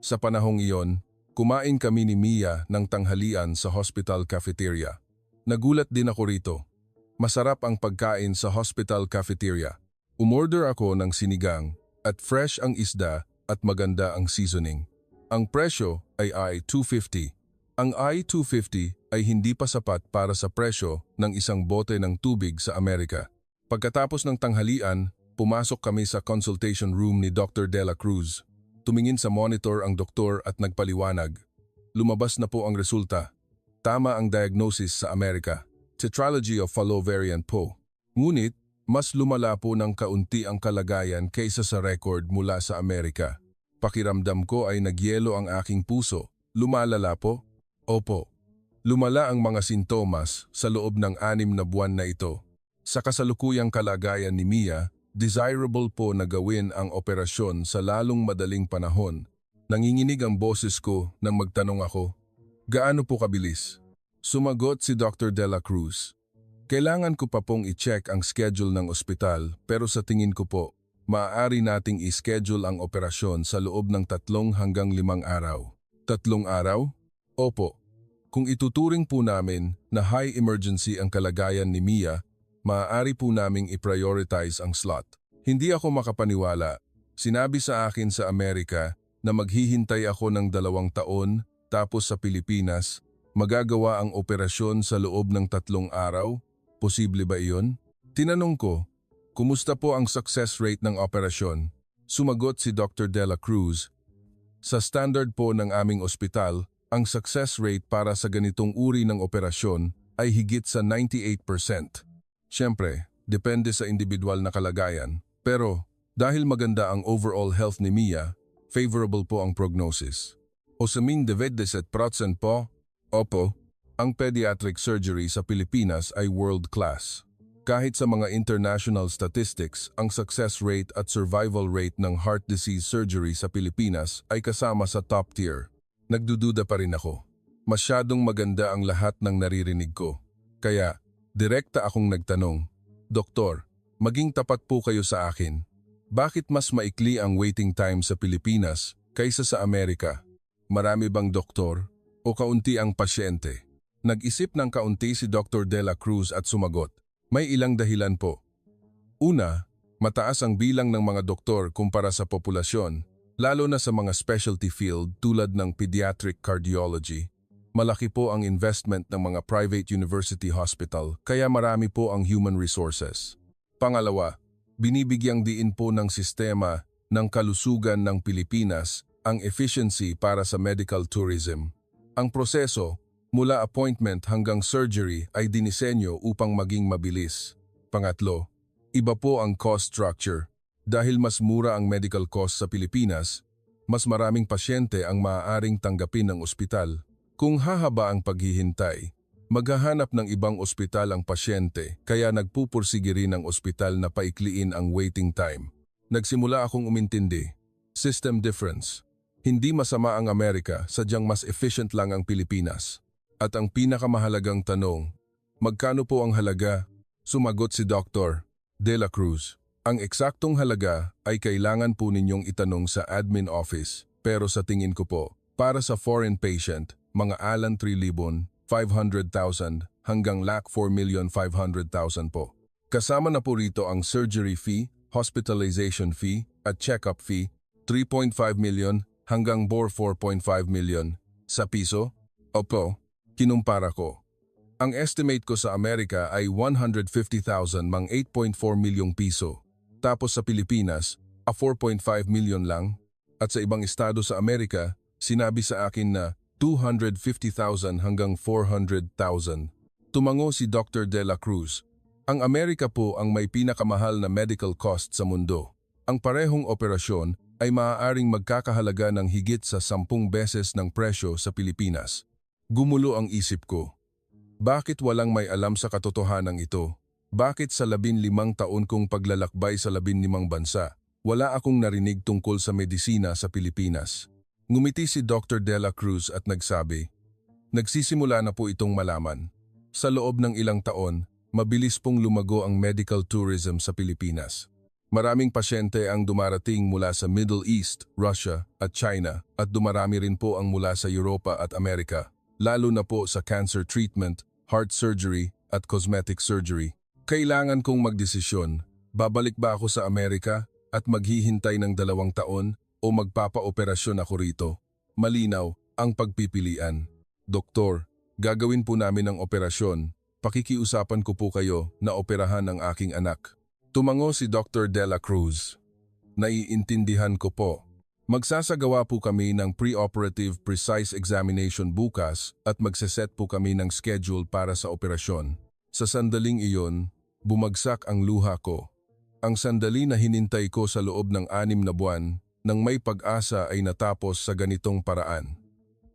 Sa panahong iyon, kumain kami ni Mia ng tanghalian sa hospital cafeteria. Nagulat din ako rito. Masarap ang pagkain sa hospital cafeteria. Umorder ako ng sinigang at fresh ang isda at maganda ang seasoning. Ang presyo ay I-250. Ang I-250 ay hindi pa sapat para sa presyo ng isang bote ng tubig sa Amerika. Pagkatapos ng tanghalian, pumasok kami sa consultation room ni Dr. De La Cruz. Tumingin sa monitor ang doktor at nagpaliwanag. Lumabas na po ang resulta. Tama ang diagnosis sa Amerika. Tetralogy of Fallot variant po. Ngunit, mas lumala po ng kaunti ang kalagayan kaysa sa record mula sa Amerika. Pakiramdam ko ay nagyelo ang aking puso. Lumalala po? Opo. Lumala ang mga sintomas sa loob ng 6 na buwan na ito. Sa kasalukuyang kalagayan ni Mia, desirable po na gawin ang operasyon sa lalong madaling panahon. Nanginginig ang boses ko nang magtanong ako, "Gaano po kabilis?" Sumagot si Dr. De La Cruz, "Kailangan ko pa pong i-check ang schedule ng ospital pero sa tingin ko po, maaari nating i-schedule ang operasyon sa loob ng 3 hanggang 5 araw." 3 araw? Opo. Kung ituturing po namin na high emergency ang kalagayan ni Mia, maaari po naming i-prioritize ang slot. Hindi ako makapaniwala. Sinabi sa akin sa Amerika na maghihintay ako ng 2 taon tapos sa Pilipinas, magagawa ang operasyon sa loob ng 3 araw? Posible ba iyon? Tinanong ko, "Kumusta po ang success rate ng operasyon?" Sumagot si Dr. De La Cruz, "Sa standard po ng aming ospital, ang success rate para sa ganitong uri ng operasyon ay higit sa 98%. Siyempre, depende sa individual na kalagayan, pero dahil maganda ang overall health ni Mia, favorable po ang prognosis." Osamin 97% po? Opo, ang pediatric surgery sa Pilipinas ay world-class. Kahit sa mga international statistics, ang success rate at survival rate ng heart disease surgery sa Pilipinas ay kasama sa top tier. Nagdududa pa rin ako. Masyadong maganda ang lahat ng naririnig ko. Kaya, direkta akong nagtanong, "Doktor, maging tapat po kayo sa akin. Bakit mas maikli ang waiting time sa Pilipinas kaysa sa Amerika? Marami bang doktor o kaunti ang pasyente?" Nag-isip ng kaunti si Dr. De La Cruz at sumagot, "May ilang dahilan po. Una, mataas ang bilang ng mga doktor kumpara sa populasyon, lalo na sa mga specialty field tulad ng pediatric cardiology. Malaki po ang investment ng mga private university hospital, kaya marami po ang human resources. Pangalawa, binibigyang diin po ng sistema ng kalusugan ng Pilipinas ang efficiency para sa medical tourism. Ang proseso, mula appointment hanggang surgery ay dinisenyo upang maging mabilis. Pangatlo, iba po ang cost structure. Dahil mas mura ang medical cost sa Pilipinas, mas maraming pasyente ang maaaring tanggapin ng ospital. Kung hahaba ang paghihintay, maghahanap ng ibang ospital ang pasyente kaya nagpupursige rin ang ospital na paikliin ang waiting time. Nagsimula akong umintindi. System difference. Hindi masama ang Amerika, sadyang mas efficient lang ang Pilipinas. At ang pinakamahalagang tanong, magkano po ang halaga? Sumagot si Dr. De La Cruz. Ang eksaktong halaga ay kailangan po ninyong itanong sa admin office. Pero sa tingin ko po, para sa foreign patient, mga alan 3,500,000 hanggang lakh 4,500,000 po. Kasama na po rito ang surgery fee, hospitalization fee at check-up fee, 3.5 million hanggang 4.5 million. Sa piso? Opo, kinumpara ko. Ang estimate ko sa Amerika ay 150,000 mang 8.4 milyong piso. Tapos sa Pilipinas, 4.5 million lang. At sa ibang estado sa Amerika, sinabi sa akin na 250,000 hanggang 400,000. Tumango si Dr. De La Cruz. Ang Amerika po ang may pinakamahal na medical cost sa mundo. Ang parehong operasyon ay maaaring magkakahalaga ng higit sa 10 beses ng presyo sa Pilipinas. Gumulo ang isip ko. Bakit walang may alam sa katotohanan ito? Bakit sa 15 taon kong paglalakbay sa 15 bansa, wala akong narinig tungkol sa medisina sa Pilipinas? Ngumiti si Dr. Dela Cruz at nagsabi, "Nagsisimula na po itong malaman. Sa loob ng ilang taon, mabilis pong lumago ang medical tourism sa Pilipinas. Maraming pasyente ang dumarating mula sa Middle East, Russia at China at dumarami rin po ang mula sa Europa at Amerika, lalo na po sa cancer treatment, heart surgery at cosmetic surgery. Kailangan kong magdesisyon, babalik ba ako sa Amerika at maghihintay ng 2 taon o magpapa-operasyon ako rito? Malinaw ang pagpipilian. Doktor, gagawin po namin ang operasyon. Pakikiusapan ko po kayo na operahan ang aking anak." Tumango si Dr. Dela Cruz. "Naiintindihan ko po. Magsasagawa po kami ng pre-operative precise examination bukas at magseset po kami ng schedule para sa operasyon." Sa sandaling iyon, bumagsak ang luha ko. Ang sandali na hinintay ko sa loob ng 6 na buwan nang may pag-asa ay natapos sa ganitong paraan.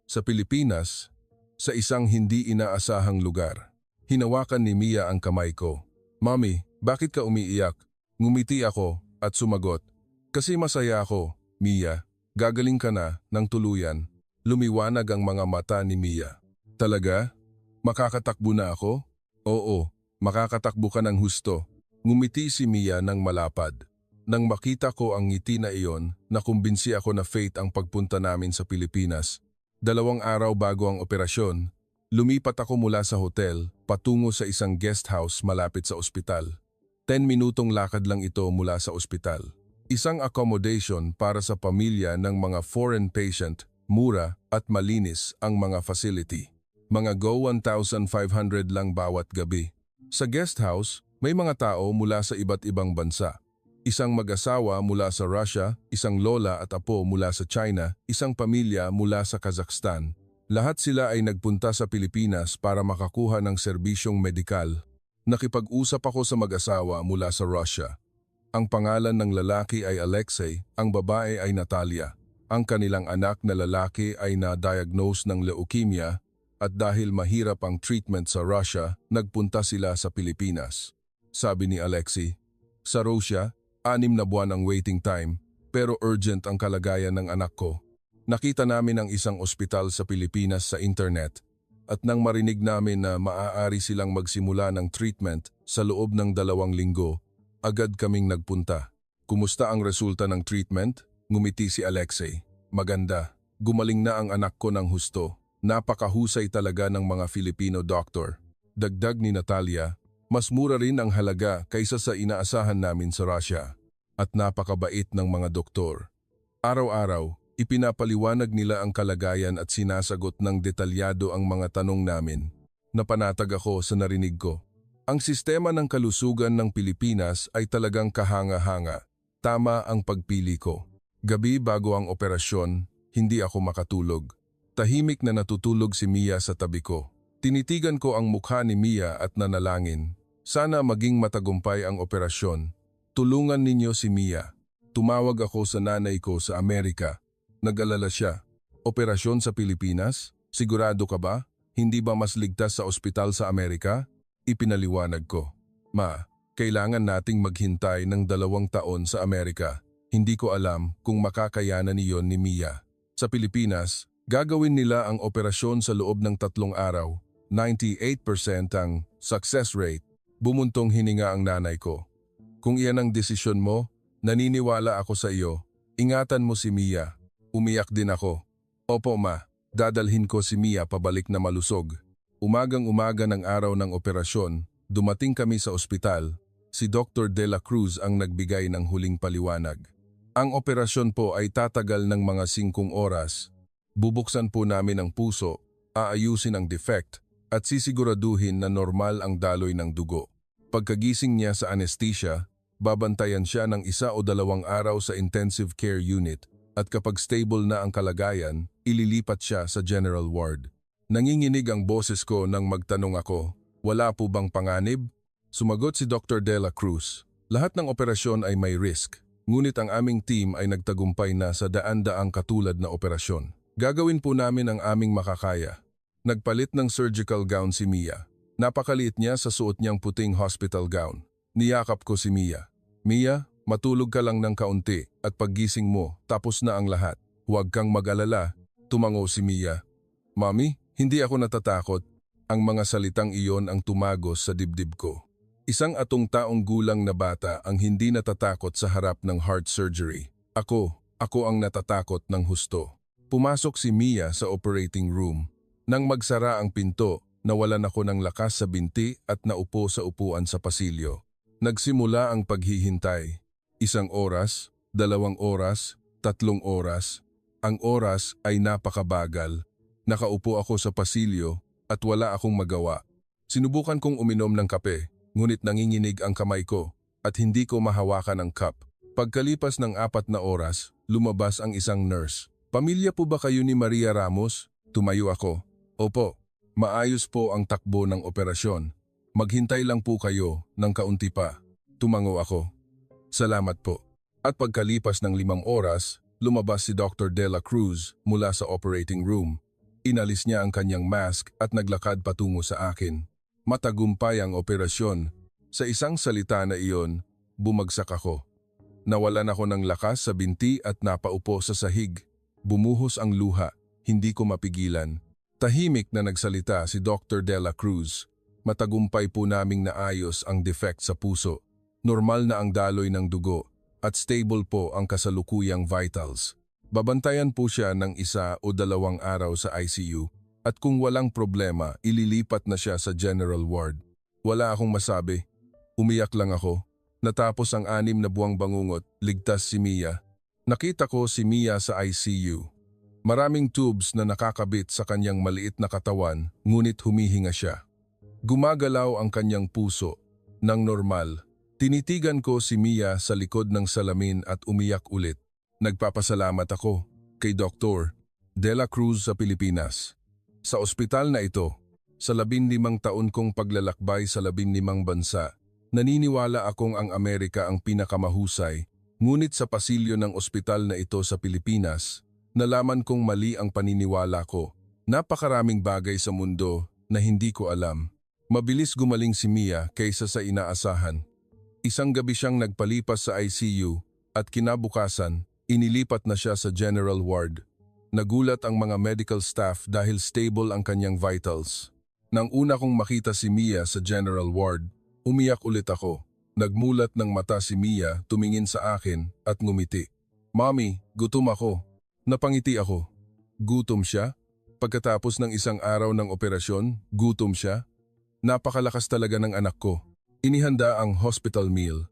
Sa Pilipinas, sa isang hindi inaasahang lugar, hinawakan ni Mia ang kamay ko. "Mommy, bakit ka umiiyak?" Ngumiti ako at sumagot, "Kasi masaya ako, Mia. Gagaling ka na ng tuluyan." Lumiwanag ang mga mata ni Mia. "Talaga? Makakatakbo na ako?" "Oo, makakatakbo ka ng husto." Ngumiti si Mia ng malapad. Nang makita ko ang ngiti na iyon, nakumbinsi ako na fate ang pagpunta namin sa Pilipinas. 2 araw bago ang operasyon, lumipat ako mula sa hotel patungo sa isang guest house malapit sa ospital. 10 minutong lakad lang ito mula sa ospital. Isang accommodation para sa pamilya ng mga foreign patient, mura at malinis ang mga facility. Mga go 1,500 lang bawat gabi. Sa guest house, may mga tao mula sa iba't ibang bansa. Isang mag-asawa mula sa Russia, isang lola at apo mula sa China, isang pamilya mula sa Kazakhstan. Lahat sila ay nagpunta sa Pilipinas para makakuha ng serbisyong medikal. Nakipag-usap ako sa mag-asawa mula sa Russia. Ang pangalan ng lalaki ay Alexei, ang babae ay Natalia. Ang kanilang anak na lalaki ay na-diagnose ng leukemia at dahil mahirap ang treatment sa Russia, nagpunta sila sa Pilipinas. Sabi ni Alexei, "Sa Russia, 6 na buwan ang waiting time, pero urgent ang kalagayan ng anak ko." Nakita namin ang isang ospital sa Pilipinas sa internet at nang marinig namin na maaari silang magsimula ng treatment sa loob ng 2 linggo, agad kaming nagpunta. "Kumusta ang resulta ng treatment?" Ngumiti si Alexei. "Maganda. Gumaling na ang anak ko ng husto. Napakahusay talaga ng mga Filipino doctor." Dagdag ni Natalia, "Mas mura rin ang halaga kaysa sa inaasahan namin sa Russia at napakabait ng mga doktor." Araw-araw, ipinapaliwanag nila ang kalagayan at sinasagot ng detalyado ang mga tanong namin. Napanatag ako sa narinig ko. Ang sistema ng kalusugan ng Pilipinas ay talagang kahanga-hanga. Tama ang pagpili ko. Gabi bago ang operasyon, hindi ako makatulog. Tahimik na natutulog si Mia sa tabi ko. Tinitigan ko ang mukha ni Mia at nanalangin. Sana maging matagumpay ang operasyon. Tulungan ninyo si Mia. Tumawag ako sa nanay ko sa Amerika. Nag-alala siya. "Operasyon sa Pilipinas? Sigurado ka ba? Hindi ba mas ligtas sa ospital sa Amerika?" Ipinaliwanag ko. "Ma, kailangan nating maghintay ng 2 taon sa Amerika. Hindi ko alam kung makakayanan niyon ni Mia. Sa Pilipinas, gagawin nila ang operasyon sa loob ng 3 araw. 98% ang success rate." Bumuntong hininga ang nanay ko. "Kung iyan ang desisyon mo, naniniwala ako sa iyo. Ingatan mo si Mia." Umiyak din ako. "Opo ma, dadalhin ko si Mia pabalik na malusog." Umagang-umaga ng araw ng operasyon, dumating kami sa ospital. Si Dr. Dela Cruz ang nagbigay ng huling paliwanag. "Ang operasyon po ay tatagal ng mga 5 oras. Bubuksan po namin ang puso, aayusin ang defect, at sisiguraduhin na normal ang daloy ng dugo. Pagkagising niya sa anesthesia, babantayan siya ng 1 o 2 araw sa intensive care unit at kapag stable na ang kalagayan, ililipat siya sa general ward." Nanginginig ang boses ko nang magtanong ako, "Wala po bang panganib?" Sumagot si Dr. Dela Cruz, "Lahat ng operasyon ay may risk, ngunit ang aming team ay nagtagumpay na sa daan-daang katulad na operasyon. Gagawin po namin ang aming makakaya." Nagpalit ng surgical gown si Mia. Napakaliit niya sa suot niyang puting hospital gown. Niyakap ko si Mia. Mia, matulog ka lang ng kaunti at paggising mo, tapos na ang lahat. Huwag kang mag-alala, tumango si Mia. Mami, hindi ako natatakot. Ang mga salitang iyon ang tumagos sa dibdib ko. Isang atong-taong gulang na bata ang hindi natatakot sa harap ng heart surgery. Ako ang natatakot ng husto. Pumasok si Mia sa operating room. Nang magsara ang pinto, nawalan ako ng lakas sa binti at naupo sa upuan sa pasilyo. Nagsimula ang paghihintay. 1 oras, 2 oras, 3 oras. Ang oras ay napakabagal. Nakaupo ako sa pasilyo at wala akong magawa. Sinubukan kong uminom ng kape, ngunit nanginginig ang kamay ko at hindi ko mahawakan ang cup. Pagkalipas ng 4 na oras, lumabas ang isang nurse. Pamilya po ba kayo ni Maria Ramos? Tumayo ako. Opo, maayos po ang takbo ng operasyon. Maghintay lang po kayo ng kaunti pa. Tumango ako. Salamat po. At pagkalipas ng 5 oras, lumabas si Dr. De La Cruz mula sa operating room. Inalis niya ang kanyang mask at naglakad patungo sa akin. Matagumpay ang operasyon. Sa isang salita na iyon, bumagsak ako. Nawalan ako ng lakas sa binti at napaupo sa sahig. Bumuhos ang luha, hindi ko mapigilan. Tahimik na nagsalita si Dr. De La Cruz. Matagumpay po naming naayos ang defect sa puso. Normal na ang daloy ng dugo at stable po ang kasalukuyang vitals. Babantayan po siya ng 1 o 2 araw sa ICU at kung walang problema, ililipat na siya sa general ward. Wala akong masabi. Umiyak lang ako. Natapos ang 6 na buwang bangungot, ligtas si Mia. Nakita ko si Mia sa ICU. Maraming tubes na nakakabit sa kanyang maliit na katawan, ngunit humihinga siya. Gumagalaw ang kanyang puso. Nang normal, tinitigan ko si Mia sa likod ng salamin at umiyak ulit. Nagpapasalamat ako kay Dr. De La Cruz sa Pilipinas. Sa ospital na ito, sa 15 taon kong paglalakbay sa 15 bansa, naniniwala akong ang Amerika ang pinakamahusay, ngunit sa pasilyo ng ospital na ito sa Pilipinas, nalaman kong mali ang paniniwala ko. Napakaraming bagay sa mundo na hindi ko alam. Mabilis gumaling si Mia kaysa sa inaasahan. Isang gabi siyang nagpalipas sa ICU at kinabukasan, inilipat na siya sa general ward. Nagulat ang mga medical staff dahil stable ang kanyang vitals. Nang una kong makita si Mia sa general ward, umiyak ulit ako. Nagmulat ng mata si Mia, tumingin sa akin at ngumiti. Mami, gutom ako. Napangiti ako. Gutom siya? Pagkatapos ng 1 araw ng operasyon, gutom siya? Napakalakas talaga ng anak ko. Inihanda ang hospital meal.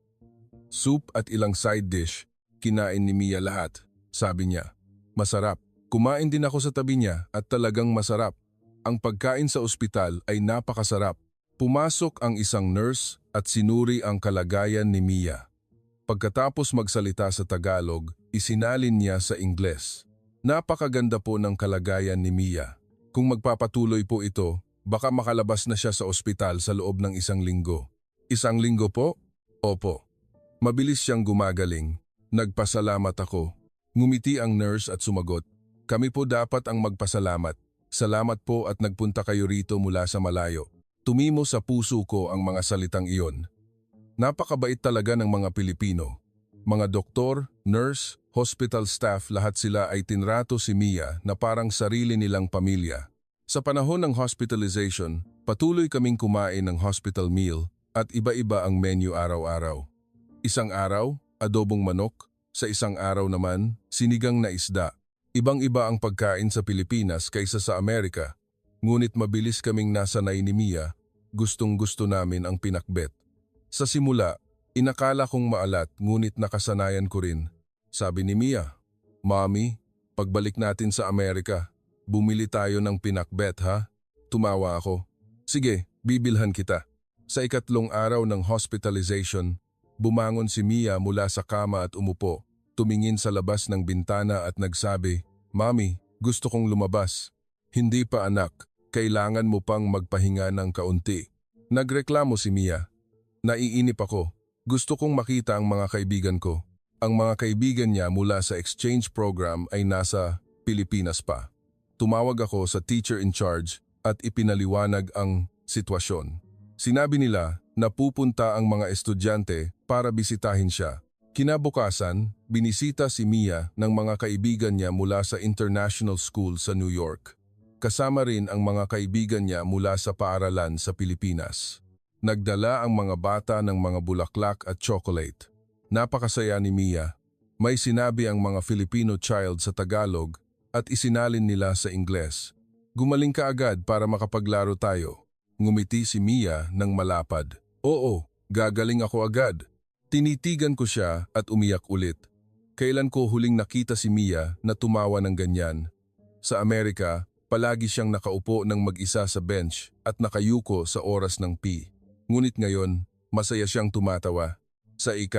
Soup at ilang side dish. Kinain ni Mia lahat. Sabi niya, masarap. Kumain din ako sa tabi niya at talagang masarap. Ang pagkain sa ospital ay napakasarap. Pumasok ang isang nurse at sinuri ang kalagayan ni Mia. Pagkatapos magsalita sa Tagalog, isinalin niya sa Ingles. Napakaganda po ng kalagayan ni Mia. Kung magpapatuloy po ito, baka makalabas na siya sa ospital sa loob ng 1 linggo. 1 linggo po? Opo. Mabilis siyang gumagaling. Nagpasalamat ako. Ngumiti ang nurse at sumagot, kami po dapat ang magpasalamat. Salamat po at nagpunta kayo rito mula sa malayo. Tumimo sa puso ko ang mga salitang iyon. Napakabait talaga ng mga Pilipino. Mga doktor, nurse, hospital staff, lahat sila ay tinrato si Mia na parang sarili nilang pamilya. Sa panahon ng hospitalization, patuloy kaming kumain ng hospital meal at iba-iba ang menu araw-araw. 1 araw, adobong manok, sa 1 araw naman, sinigang na isda. Ibang-iba ang pagkain sa Pilipinas kaysa sa Amerika, ngunit mabilis kaming nasanay ni Mia, gustong-gusto namin ang pinakbet. Sa simula, inakala kong maalat ngunit nakasanayan ko rin. Sabi ni Mia, Mommy, pagbalik natin sa Amerika, bumili tayo ng pinakbet ha? Tumawa ako. Sige, bibilhan kita. Sa 3 araw ng hospitalization, bumangon si Mia mula sa kama at umupo. Tumingin sa labas ng bintana at nagsabi, Mami, gusto kong lumabas. Hindi pa anak, kailangan mo pang magpahinga ng kaunti. Nagreklamo si Mia. Naiinip ako. Gusto kong makita ang mga kaibigan ko. Ang mga kaibigan niya mula sa exchange program ay nasa Pilipinas pa. Tumawag ako sa teacher in charge at ipinaliwanag ang sitwasyon. Sinabi nila na pupunta ang mga estudyante para bisitahin siya. Kinabukasan, binisita si Mia ng mga kaibigan niya mula sa international school sa New York. Kasama rin ang mga kaibigan niya mula sa paaralan sa Pilipinas. Nagdala ang mga bata ng mga bulaklak at chocolate. Napakasaya ni Mia. May sinabi ang mga Filipino child sa Tagalog at isinalin nila sa Ingles. Gumaling ka agad para makapaglaro tayo. Ngumiti si Mia ng malapad. Oo, gagaling ako agad. Tinitigan ko siya at umiyak ulit. Kailan ko huling nakita si Mia na tumawa ng ganyan? Sa Amerika, palagi siyang nakaupo ng mag-isa sa bench at nakayuko sa oras ng P. Ngunit ngayon, masaya siyang tumatawa. Sa 7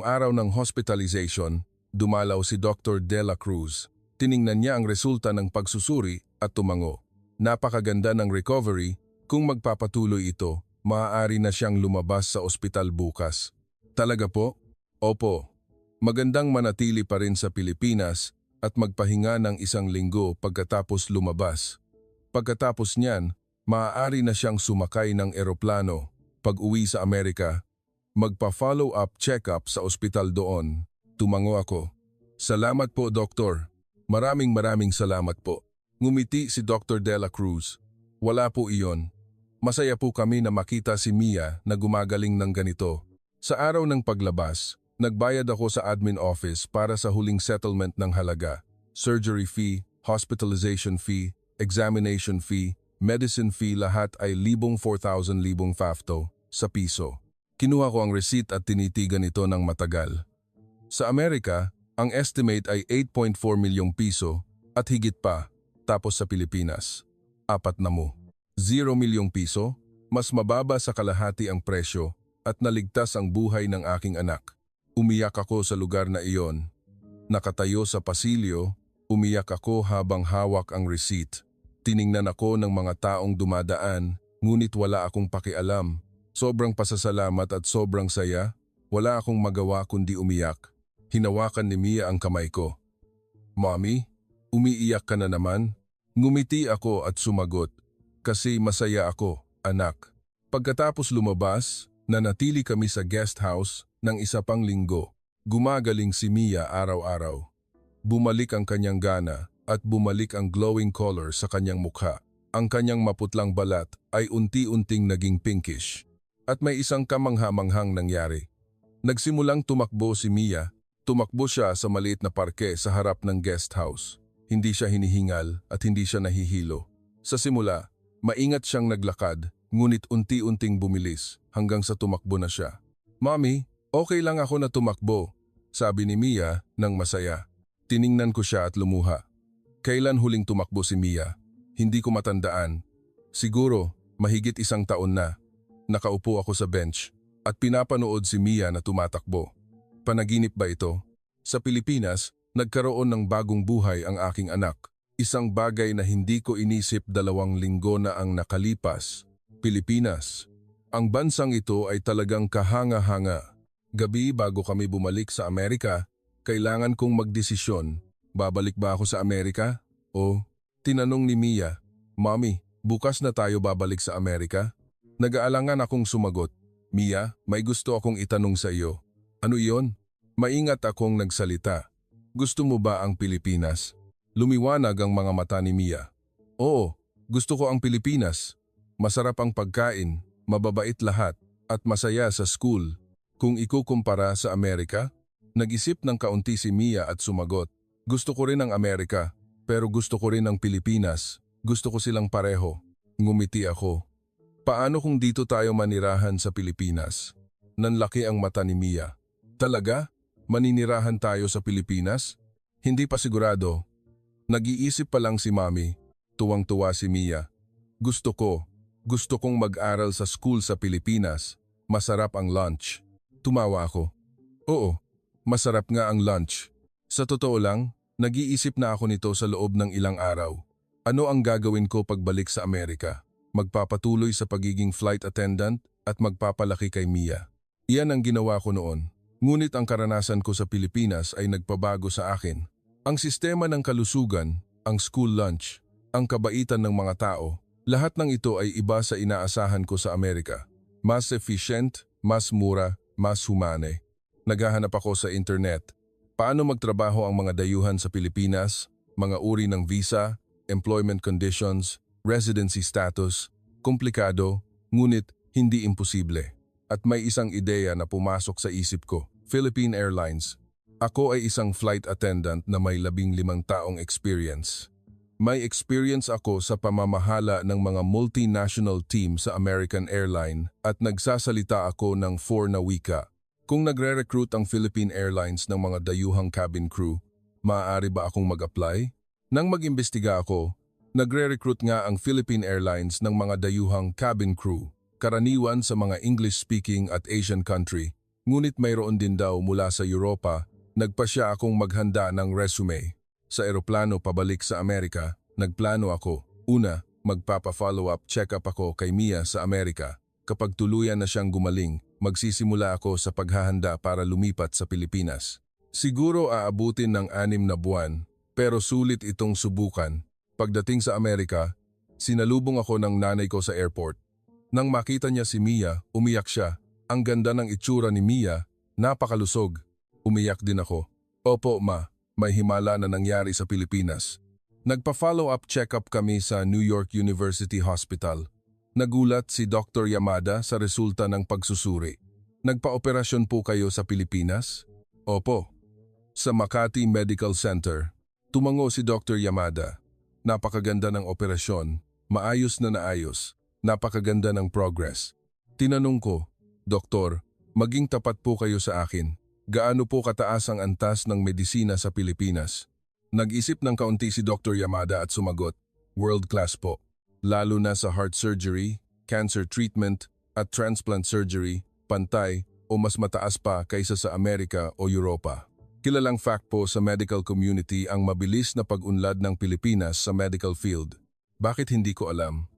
araw ng hospitalization, dumalaw si Dr. De La Cruz. Tiningnan niya ang resulta ng pagsusuri at tumango. Napakaganda ng recovery. Kung magpapatuloy ito, maaari na siyang lumabas sa ospital bukas. Talaga po? Opo. Magandang manatili pa rin sa Pilipinas at magpahinga ng 1 linggo pagkatapos lumabas. Pagkatapos niyan, maaari na siyang sumakay ng eroplano. Pag-uwi sa Amerika, magpa-follow-up check-up sa ospital doon. Tumango ako. Salamat po, Doktor. Maraming salamat po. Ngumiti si Dr. De La Cruz. Wala po iyon. Masaya po kami na makita si Mia na gumagaling ng ganito. Sa araw ng paglabas, nagbayad ako sa admin office para sa huling settlement ng halaga. Surgery fee, hospitalization fee, examination fee, medicine fee, lahat ay 4,000 fafto sa piso. Kinuha ko ang receipt at tinitigan ito ng matagal. Sa Amerika, ang estimate ay 8.4 milyong piso at higit pa, tapos sa Pilipinas, 4 mo. 0 milyong piso, mas mababa sa kalahati ang presyo at naligtas ang buhay ng aking anak. Umiyak ako sa lugar na iyon. Nakatayo sa pasilyo, umiyak ako habang hawak ang receipt. Tiningnan ako ng mga taong dumadaan, ngunit wala akong pakialam. Sobrang pasasalamat at sobrang saya, wala akong magawa kundi umiyak. Hinawakan ni Mia ang kamay ko. Mommy, umiiyak ka na naman? Ngumiti ako at sumagot. Kasi masaya ako, anak. Pagkatapos lumabas, nanatili kami sa guest house ng 1 pang linggo. Gumagaling si Mia araw-araw. Bumalik ang kanyang gana at bumalik ang glowing color sa kanyang mukha. Ang kanyang maputlang balat ay unti-unting naging pinkish. At may isang kamangha-manghang nangyari. Nagsimulang tumakbo si Mia. Tumakbo siya sa maliit na parke sa harap ng guest house. Hindi siya hinihingal at hindi siya nahihilo. Sa simula, maingat siyang naglakad, ngunit unti-unting bumilis hanggang sa tumakbo na siya. Mommy, okay lang ako na tumakbo, sabi ni Mia nang masaya. Tiningnan ko siya at lumuha. Kailan huling tumakbo si Mia? Hindi ko matandaan. Siguro, mahigit 1 taon na. Nakaupo ako sa bench at pinapanood si Mia na tumatakbo. Panaginip ba ito? Sa Pilipinas, nagkaroon ng bagong buhay ang aking anak. Isang bagay na hindi ko inisip 2 linggo na ang nakalipas. Pilipinas. Ang bansang ito ay talagang kahanga-hanga. Gabi bago kami bumalik sa Amerika, kailangan kong magdesisyon. Babalik ba ako sa Amerika? O, tinanong ni Mia, Mommy, bukas na tayo babalik sa Amerika? Nag-aalangan akong sumagot. Mia, may gusto akong itanong sa iyo. Ano iyon? Maingat akong nagsalita. Gusto mo ba ang Pilipinas? Lumiwanag ang mga mata ni Mia. Oo, gusto ko ang Pilipinas. Masarap ang pagkain, mababait lahat, at masaya sa school. Kung ikukumpara sa Amerika, nag-isip ng kaunti si Mia at sumagot. Gusto ko rin ang Amerika, pero gusto ko rin ang Pilipinas. Gusto ko silang pareho. Ngumiti ako. Paano kung dito tayo manirahan sa Pilipinas? Nanlaki ang mata ni Mia. Talaga? Maninirahan tayo sa Pilipinas? Hindi pa sigurado. Nag-iisip pa lang si Mami. Tuwang-tuwa si Mia. Gusto kong mag-aral sa school sa Pilipinas. Masarap ang lunch. Tumawa ako. Oo, masarap nga ang lunch. Sa totoo lang, nag-iisip na ako nito sa loob ng ilang araw. Ano ang gagawin ko pagbalik sa Amerika? Magpapatuloy sa pagiging flight attendant at magpapalaki kay Mia. Iyan ang ginawa ko noon. Ngunit ang karanasan ko sa Pilipinas ay nagpabago sa akin. Ang sistema ng kalusugan, ang school lunch, ang kabaitan ng mga tao, Lahat ng ito ay iba sa inaasahan ko sa Amerika. Mas efficient, mas mura, mas humane. Naghahanap ako sa internet. Paano magtrabaho ang mga dayuhan sa Pilipinas, mga uri ng visa, employment conditions, residency status, komplikado, ngunit hindi imposible. At may isang ideya na pumasok sa isip ko, Philippine Airlines. Ako ay isang flight attendant na may 15 taong experience. May experience ako sa pamamahala ng mga multinational team sa American Airline at nagsasalita ako ng 4 na wika. Kung nagre-recruit ang Philippine Airlines ng mga dayuhang cabin crew, maaari ba akong mag-apply? Nang mag-imbestiga ako, nagre-recruit nga ang Philippine Airlines ng mga dayuhang cabin crew, karaniwan sa mga English-speaking at Asian country, ngunit mayroon din daw mula sa Europa. Nagpasya akong maghanda ng resume. Sa eroplano pabalik sa Amerika, nagplano ako. Una, magpapa-follow-up check-up ako kay Mia sa Amerika. Kapag tuluyan na siyang gumaling, magsisimula ako sa paghahanda para lumipat sa Pilipinas. Siguro aabutin ng 6 na buwan, pero sulit itong subukan. Pagdating sa Amerika, sinalubong ako ng nanay ko sa airport. Nang makita niya si Mia, umiyak siya. Ang ganda ng itsura ni Mia, napakalusog. Umiyak din ako. Opo, ma, may himala na nangyari sa Pilipinas. Nagpa-follow-up check-up kami sa New York University Hospital. Nagulat si Dr. Yamada sa resulta ng pagsusuri. Nagpa-operasyon po kayo sa Pilipinas? Opo. Sa Makati Medical Center. Tumango si Dr. Yamada. Napakaganda ng operasyon. Maayos na naayos. Napakaganda ng progress. Tinanong ko, Doktor, maging tapat po kayo sa akin. Gaano po kataas ang antas ng medisina sa Pilipinas? Nag-isip ng kaunti si Dr. Yamada at sumagot, world class po. Lalo na sa heart surgery, cancer treatment, at transplant surgery, pantay o mas mataas pa kaysa sa Amerika o Europa. Kilalang fact po sa medical community ang mabilis na pag-unlad ng Pilipinas sa medical field. Bakit hindi ko alam?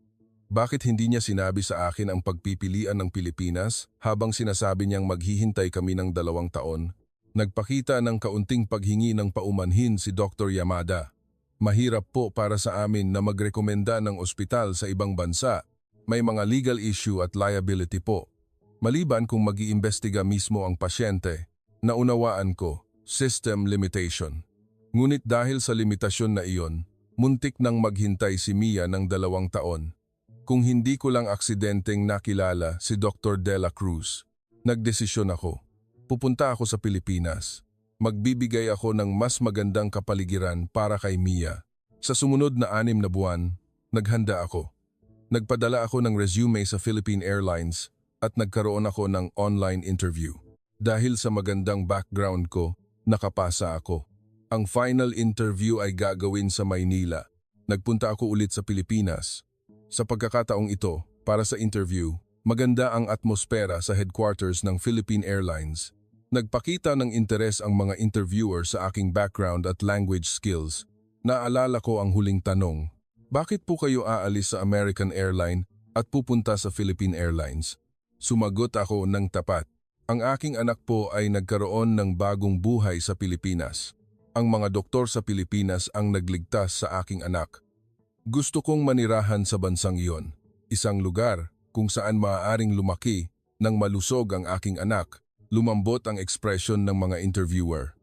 Bakit hindi niya sinabi sa akin ang pagpipilian ng Pilipinas habang sinasabi niyang maghihintay kami ng 2 taon? Nagpakita ng kaunting paghingi ng paumanhin si Dr. Yamada. Mahirap po para sa amin na magrekomenda ng ospital sa ibang bansa. May mga legal issue at liability po. Maliban kung mag-iimbestiga mismo ang pasyente, naunawaan ko, system limitation. Ngunit dahil sa limitasyon na iyon, muntik nang maghintay si Mia ng 2 taon. Kung hindi ko lang aksidenteng nakilala si Dr. De La Cruz, nagdesisyon ako. Pupunta ako sa Pilipinas. Magbibigay ako ng mas magandang kapaligiran para kay Mia. Sa sumunod na 6 na buwan, naghanda ako. Nagpadala ako ng resume sa Philippine Airlines at nagkaroon ako ng online interview. Dahil sa magandang background ko, nakapasa ako. Ang final interview ay gagawin sa Maynila. Nagpunta ako ulit sa Pilipinas. Sa pagkakataong ito, para sa interview, maganda ang atmosfera sa headquarters ng Philippine Airlines. Nagpakita ng interes ang mga interviewer sa aking background at language skills. Naalala ko ang huling tanong, bakit po kayo aalis sa American Airline at pupunta sa Philippine Airlines? Sumagot ako ng tapat. Ang aking anak po ay nagkaroon ng bagong buhay sa Pilipinas. Ang mga doktor sa Pilipinas ang nagligtas sa aking anak. Gusto kong manirahan sa bansang iyon, isang lugar kung saan maaaring lumaki nang malusog ang aking anak. Lumambot ang ekspresyon ng mga interviewer.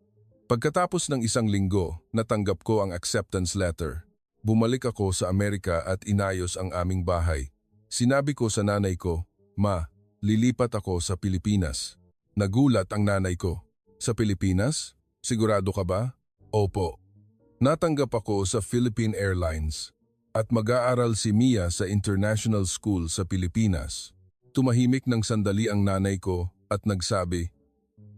Pagkatapos ng 1 linggo, natanggap ko ang acceptance letter. Bumalik ako sa Amerika at inayos ang aming bahay. Sinabi ko sa nanay ko, Ma, lilipat ako sa Pilipinas. Nagulat ang nanay ko. Sa Pilipinas? Sigurado ka ba? Opo. Natanggap ako sa Philippine Airlines at mag-aaral si Mia sa International School sa Pilipinas. Tumahimik ng sandali ang nanay ko at nagsabi,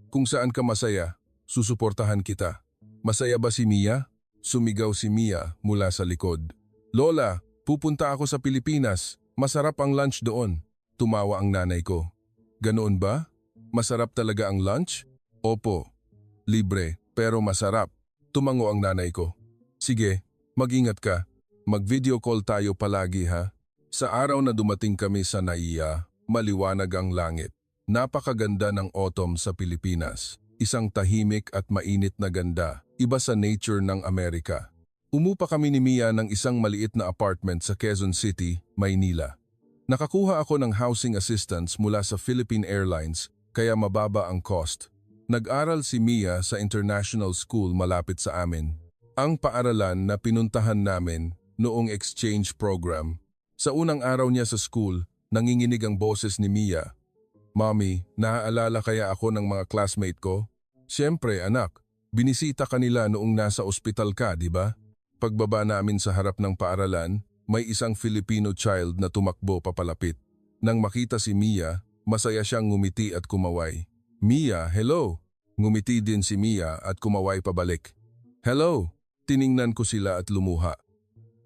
kung saan ka masaya, susuportahan kita. Masaya ba si Mia? Sumigaw si Mia mula sa likod. Lola, pupunta ako sa Pilipinas. Masarap ang lunch doon. Tumawa ang nanay ko. Ganoon ba? Masarap talaga ang lunch? Opo. Libre, pero masarap. Tumango ang nanay ko. Sige, mag-ingat ka. Mag-video call tayo palagi ha. Sa araw na dumating kami sa Naiya, maliwanag ang langit. Napakaganda ng autumn sa Pilipinas. Isang tahimik at mainit na ganda, iba sa nature ng Amerika. Umupa kami ni Mia ng isang maliit na apartment sa Quezon City, Maynila. Nakakuha ako ng housing assistance mula sa Philippine Airlines kaya mababa ang cost. Nag-aral si Mia sa international school malapit sa amin. Ang paaralan na pinuntahan namin noong exchange program. Sa unang araw niya sa school, nanginginig ang boses ni Mia. "Mommy, naaalala kaya ako ng mga classmate ko?" "Siyempre anak, binisita kanila noong nasa ospital ka, di ba?" Pagbaba namin sa harap ng paaralan, may isang Filipino child na tumakbo papalapit. Nang makita si Mia, masaya siyang ngumiti at kumaway. "Mia, hello!" Ngumiti din si Mia at kumaway pabalik. "Hello!" Tiningnan ko sila at lumuha.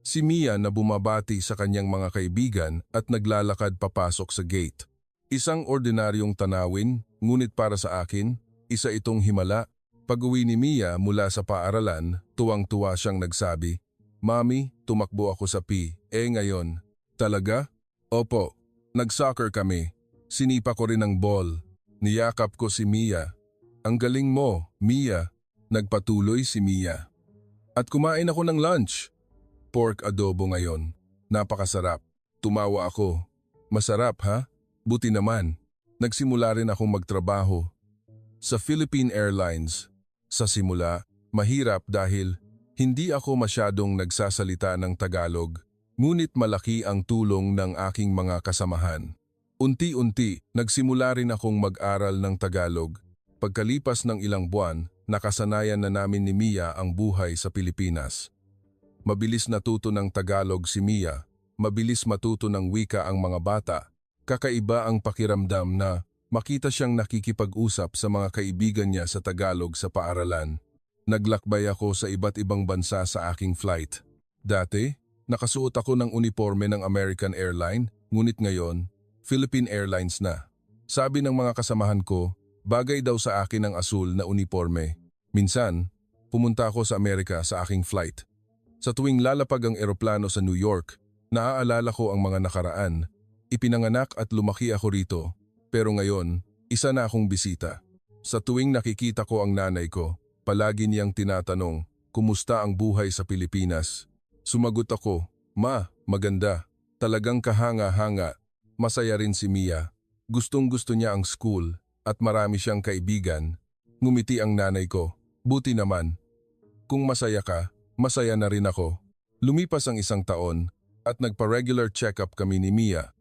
Si Mia na bumabati sa kanyang mga kaibigan at naglalakad papasok sa gate. Isang ordinaryong tanawin, ngunit para sa akin, isa itong himala. Pag-uwi ni Mia mula sa paaralan, tuwang-tuwa siyang nagsabi, "Mami, tumakbo ako sa P. Ngayon." "Talaga?" "Opo, nag-soccer kami. Sinipa ko rin ang ball." Niyakap ko si Mia. "Ang galing mo, Mia." Nagpatuloy si Mia. "At kumain ako ng lunch. Pork adobo ngayon. Napakasarap." Tumawa ako. "Masarap ha? Buti naman." Nagsimula rin akong magtrabaho sa Philippine Airlines. Sa simula, mahirap dahil hindi ako masyadong nagsasalita ng Tagalog, ngunit malaki ang tulong ng aking mga kasamahan. Unti-unti, nagsimula rin akong mag-aral ng Tagalog. Pagkalipas ng ilang buwan, nakasanayan na namin ni Mia ang buhay sa Pilipinas. Mabilis natuto ng Tagalog si Mia, mabilis matuto ng wika ang mga bata. Kakaiba ang pakiramdam na makita siyang nakikipag-usap sa mga kaibigan niya sa Tagalog sa paaralan. Naglakbay ako sa iba't ibang bansa sa aking flight. Dati, nakasuot ako ng uniforme ng American Airline, ngunit ngayon, Philippine Airlines na. Sabi ng mga kasamahan ko, bagay daw sa akin ang asul na uniforme. Minsan, pumunta ako sa Amerika sa aking flight. Sa tuwing lalapag ang eroplano sa New York, naaalala ko ang mga nakaraan. Ipinanganak at lumaki ako rito. Pero ngayon, isa na akong bisita. Sa tuwing nakikita ko ang nanay ko, palagi niyang tinatanong, "Kumusta ang buhay sa Pilipinas?" Sumagot ako, "Ma, maganda. Talagang kahanga-hanga." Masaya rin si Mia. Gustong-gusto niya ang school at marami siyang kaibigan. Ngumiti ang nanay ko, "Buti naman. Kung masaya ka, masaya na rin ako." Lumipas ang isang taon at nagpa-regular check-up kami ni Mia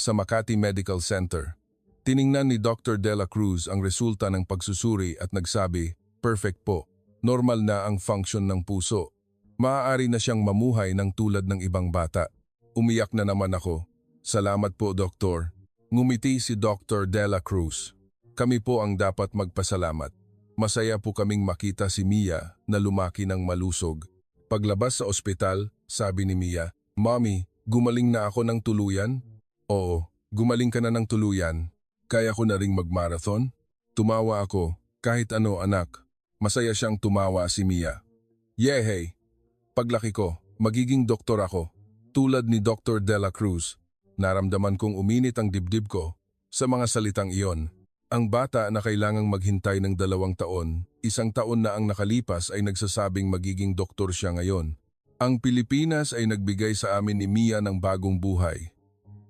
sa Makati Medical Center. Tiningnan ni Dr. De La Cruz ang resulta ng pagsusuri at nagsabi, "Perfect po. Normal na ang function ng puso. Maaari na siyang mamuhay ng tulad ng ibang bata." Umiyak na naman ako. "Salamat po, Doktor." Ngumiti si Dr. De La Cruz. "Kami po ang dapat magpasalamat. Masaya po kaming makita si Mia na lumaki ng malusog." Paglabas sa ospital, sabi ni Mia, "Mommy, gumaling na ako ng tuluyan?" "Oo, gumaling ka na ng tuluyan. Kaya ko na ring mag-marathon?" Tumawa ako, "Kahit ano anak." Masaya siyang tumawa si Mia. "Yehey! Paglaki ko, magiging doktor ako. Tulad ni Dr. De La Cruz." Naramdaman kong uminit ang dibdib ko sa mga salitang iyon. Ang bata na kailangang maghintay ng 2 taon, 1 taon na ang nakalipas ay nagsasabing magiging doktor siya ngayon. Ang Pilipinas ay nagbigay sa amin ni Mia ng bagong buhay.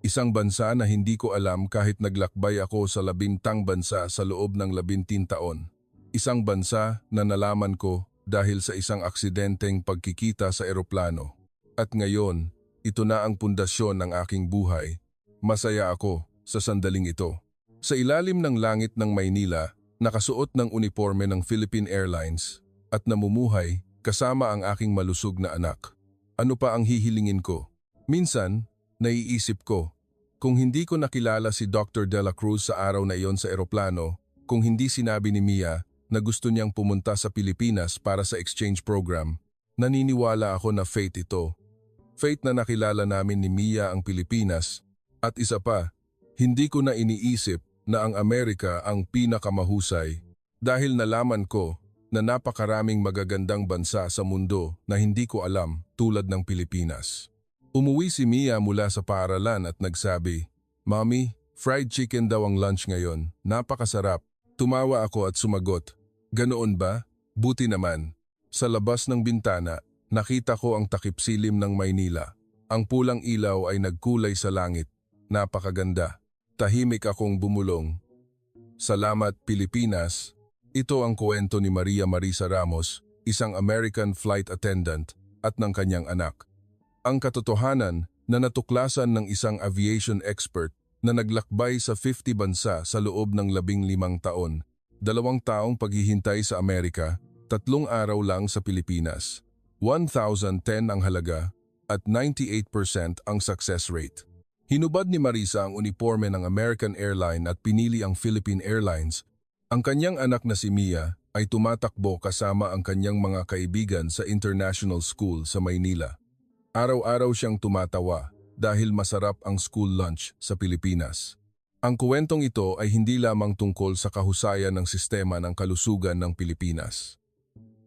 Isang bansa na hindi ko alam kahit naglakbay ako sa 10 bansa sa loob ng 11 taon. Isang bansa na nalaman ko dahil sa isang aksidenteng pagkikita sa eroplano. At ngayon, ito na ang pundasyon ng aking buhay. Masaya ako sa sandaling ito. Sa ilalim ng langit ng Maynila, nakasuot ng uniforme ng Philippine Airlines at namumuhay kasama ang aking malusog na anak. Ano pa ang hihilingin ko? Minsan, naiisip ko, kung hindi ko nakilala si Dr. De La Cruz sa araw na iyon sa eroplano, kung hindi sinabi ni Mia na gusto niyang pumunta sa Pilipinas para sa exchange program, naniniwala ako na fate ito. Fate na nakilala namin ni Mia ang Pilipinas at isa pa, hindi ko na iniisip na ang Amerika ang pinakamahusay dahil nalaman ko na napakaraming magagandang bansa sa mundo na hindi ko alam tulad ng Pilipinas. Umuwi si Mia mula sa paaralan at nagsabi, "Mommy, fried chicken daw ang lunch ngayon. Napakasarap." Tumawa ako at sumagot, "Ganoon ba? Buti naman." Sa labas ng bintana, nakita ko ang takip-silim ng Maynila. Ang pulang ilaw ay nagkulay sa langit. Napakaganda. Tahimik akong bumulong. Salamat, Pilipinas. Ito ang kwento ni Maria Marisa Ramos, isang American flight attendant at ng kanyang anak. Ang katotohanan na natuklasan ng isang aviation expert na naglakbay sa 50 bansa sa loob ng 15 taon, 2 taong paghihintay sa Amerika, 3 araw lang sa Pilipinas. 1,010 ang halaga at 98% ang success rate. Hinubad ni Marisa ang uniforme ng American Airline at pinili ang Philippine Airlines. Ang kanyang anak na si Mia ay tumatakbo kasama ang kanyang mga kaibigan sa international school sa Maynila. Araw-araw siyang tumatawa dahil masarap ang school lunch sa Pilipinas. Ang kwentong ito ay hindi lamang tungkol sa kahusayan ng sistema ng kalusugan ng Pilipinas.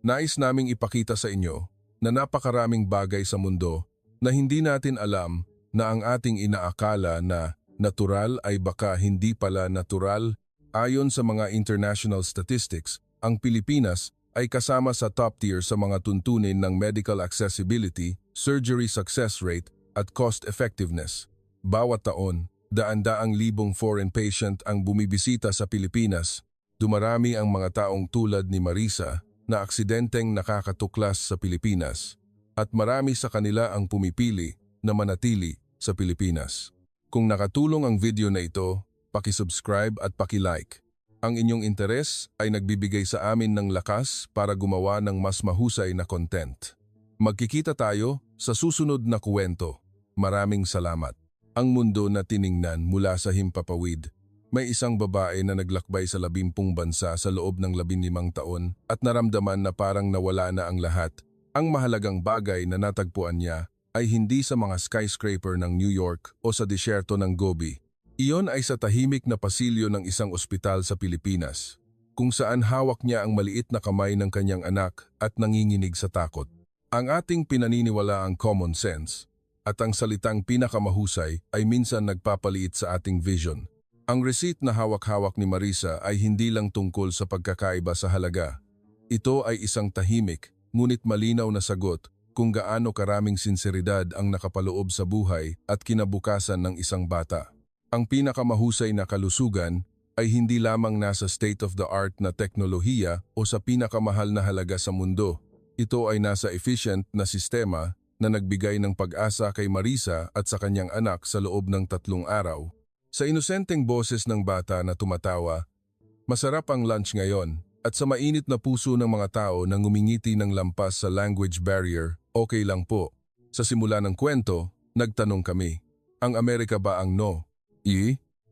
Nais naming ipakita sa inyo na napakaraming bagay sa mundo na hindi natin alam na ang ating inaakala na natural ay baka hindi pala natural. Ayon sa mga international statistics, ang Pilipinas ay kasama sa top tier sa mga tuntunin ng medical accessibility, surgery success rate at cost effectiveness. Bawat taon, daan-daang libong foreign patient ang bumibisita sa Pilipinas. Dumarami ang mga taong tulad ni Marisa na aksidenteng nakakatuklas sa Pilipinas at marami sa kanila ang pumipili na manatili sa Pilipinas. Kung nakatulong ang video na ito, paki-subscribe at paki-like. Ang inyong interes ay nagbibigay sa amin ng lakas para gumawa ng mas mahusay na content. Magkikita tayo sa susunod na kwento. Maraming salamat. Ang mundo na tiningnan mula sa himpapawid. May isang babae na naglakbay sa 10 bansa sa loob ng 15 taon at naramdaman na parang nawala na ang lahat. Ang mahalagang bagay na natagpuan niya ay hindi sa mga skyscraper ng New York o sa disyerto ng Gobi. Iyon ay sa tahimik na pasilyo ng isang ospital sa Pilipinas, kung saan hawak niya ang maliit na kamay ng kanyang anak at nanginginig sa takot. Ang ating pinaniniwala ang common sense at ang salitang pinakamahusay ay minsan nagpapaliit sa ating vision. Ang receipt na hawak-hawak ni Marisa ay hindi lang tungkol sa pagkakaiba sa halaga. Ito ay isang tahimik, ngunit malinaw na sagot kung gaano karaming sinseridad ang nakapaloob sa buhay at kinabukasan ng isang bata. Ang pinakamahusay na kalusugan ay hindi lamang nasa state-of-the-art na teknolohiya o sa pinakamahal na halaga sa mundo. Ito ay nasa efficient na sistema na nagbigay ng pag-asa kay Marisa at sa kanyang anak sa loob ng 3 araw. Sa inosenteng boses ng bata na tumatawa, masarap ang lunch ngayon, at sa mainit na puso ng mga tao na ngumingiti ng lampas sa language barrier, okay lang po. Sa simula ng kwento, nagtanong kami, ang Amerika ba ang no?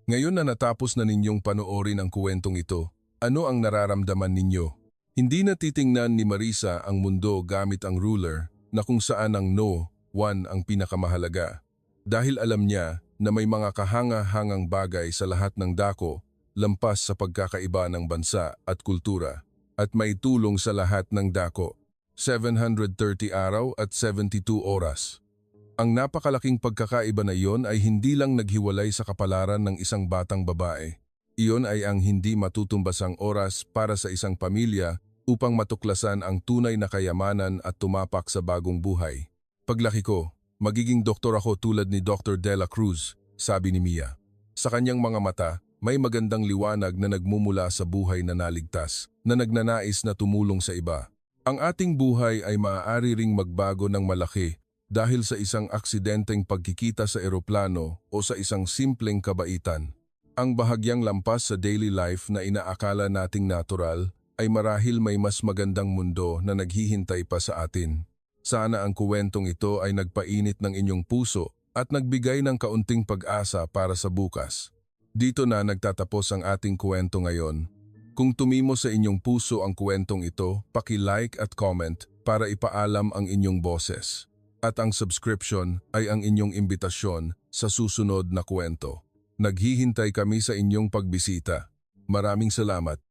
Ngayon na natapos na ninyong panoorin ang kwentong ito, ano ang nararamdaman ninyo? Hindi na titingnan ni Marisa ang mundo gamit ang ruler na kung saan ang no, 1 ang pinakamahalaga. Dahil alam niya na may mga kahanga-hangang bagay sa lahat ng dako, lampas sa pagkakaiba ng bansa at kultura, at may tulong sa lahat ng dako. 730 araw at 72 oras. Ang napakalaking pagkakaiba na iyon ay hindi lang naghiwalay sa kapalaran ng isang batang babae. Iyon ay ang hindi matutumbasang oras para sa isang pamilya upang matuklasan ang tunay na kayamanan at tumapak sa bagong buhay. Paglaki ko, magiging doktor ako tulad ni Dr. Dela Cruz, sabi ni Mia. Sa kanyang mga mata, may magandang liwanag na nagmumula sa buhay na naligtas, na nagnanais na tumulong sa iba. Ang ating buhay ay maaari ring magbago ng malaki dahil sa isang aksidenteng pagkikita sa eroplano o sa isang simpleng kabaitan. Ang bahagyang lampas sa daily life na inaakala nating natural ay marahil may mas magandang mundo na naghihintay pa sa atin. Sana ang kuwentong ito ay nagpainit ng inyong puso at nagbigay ng kaunting pag-asa para sa bukas. Dito na nagtatapos ang ating kwento ngayon. Kung tumimo sa inyong puso ang kwentong ito, paki-like at comment para ipaalam ang inyong boses. At ang subscription ay ang inyong imbitasyon sa susunod na kwento. Naghihintay kami sa inyong pagbisita. Maraming salamat.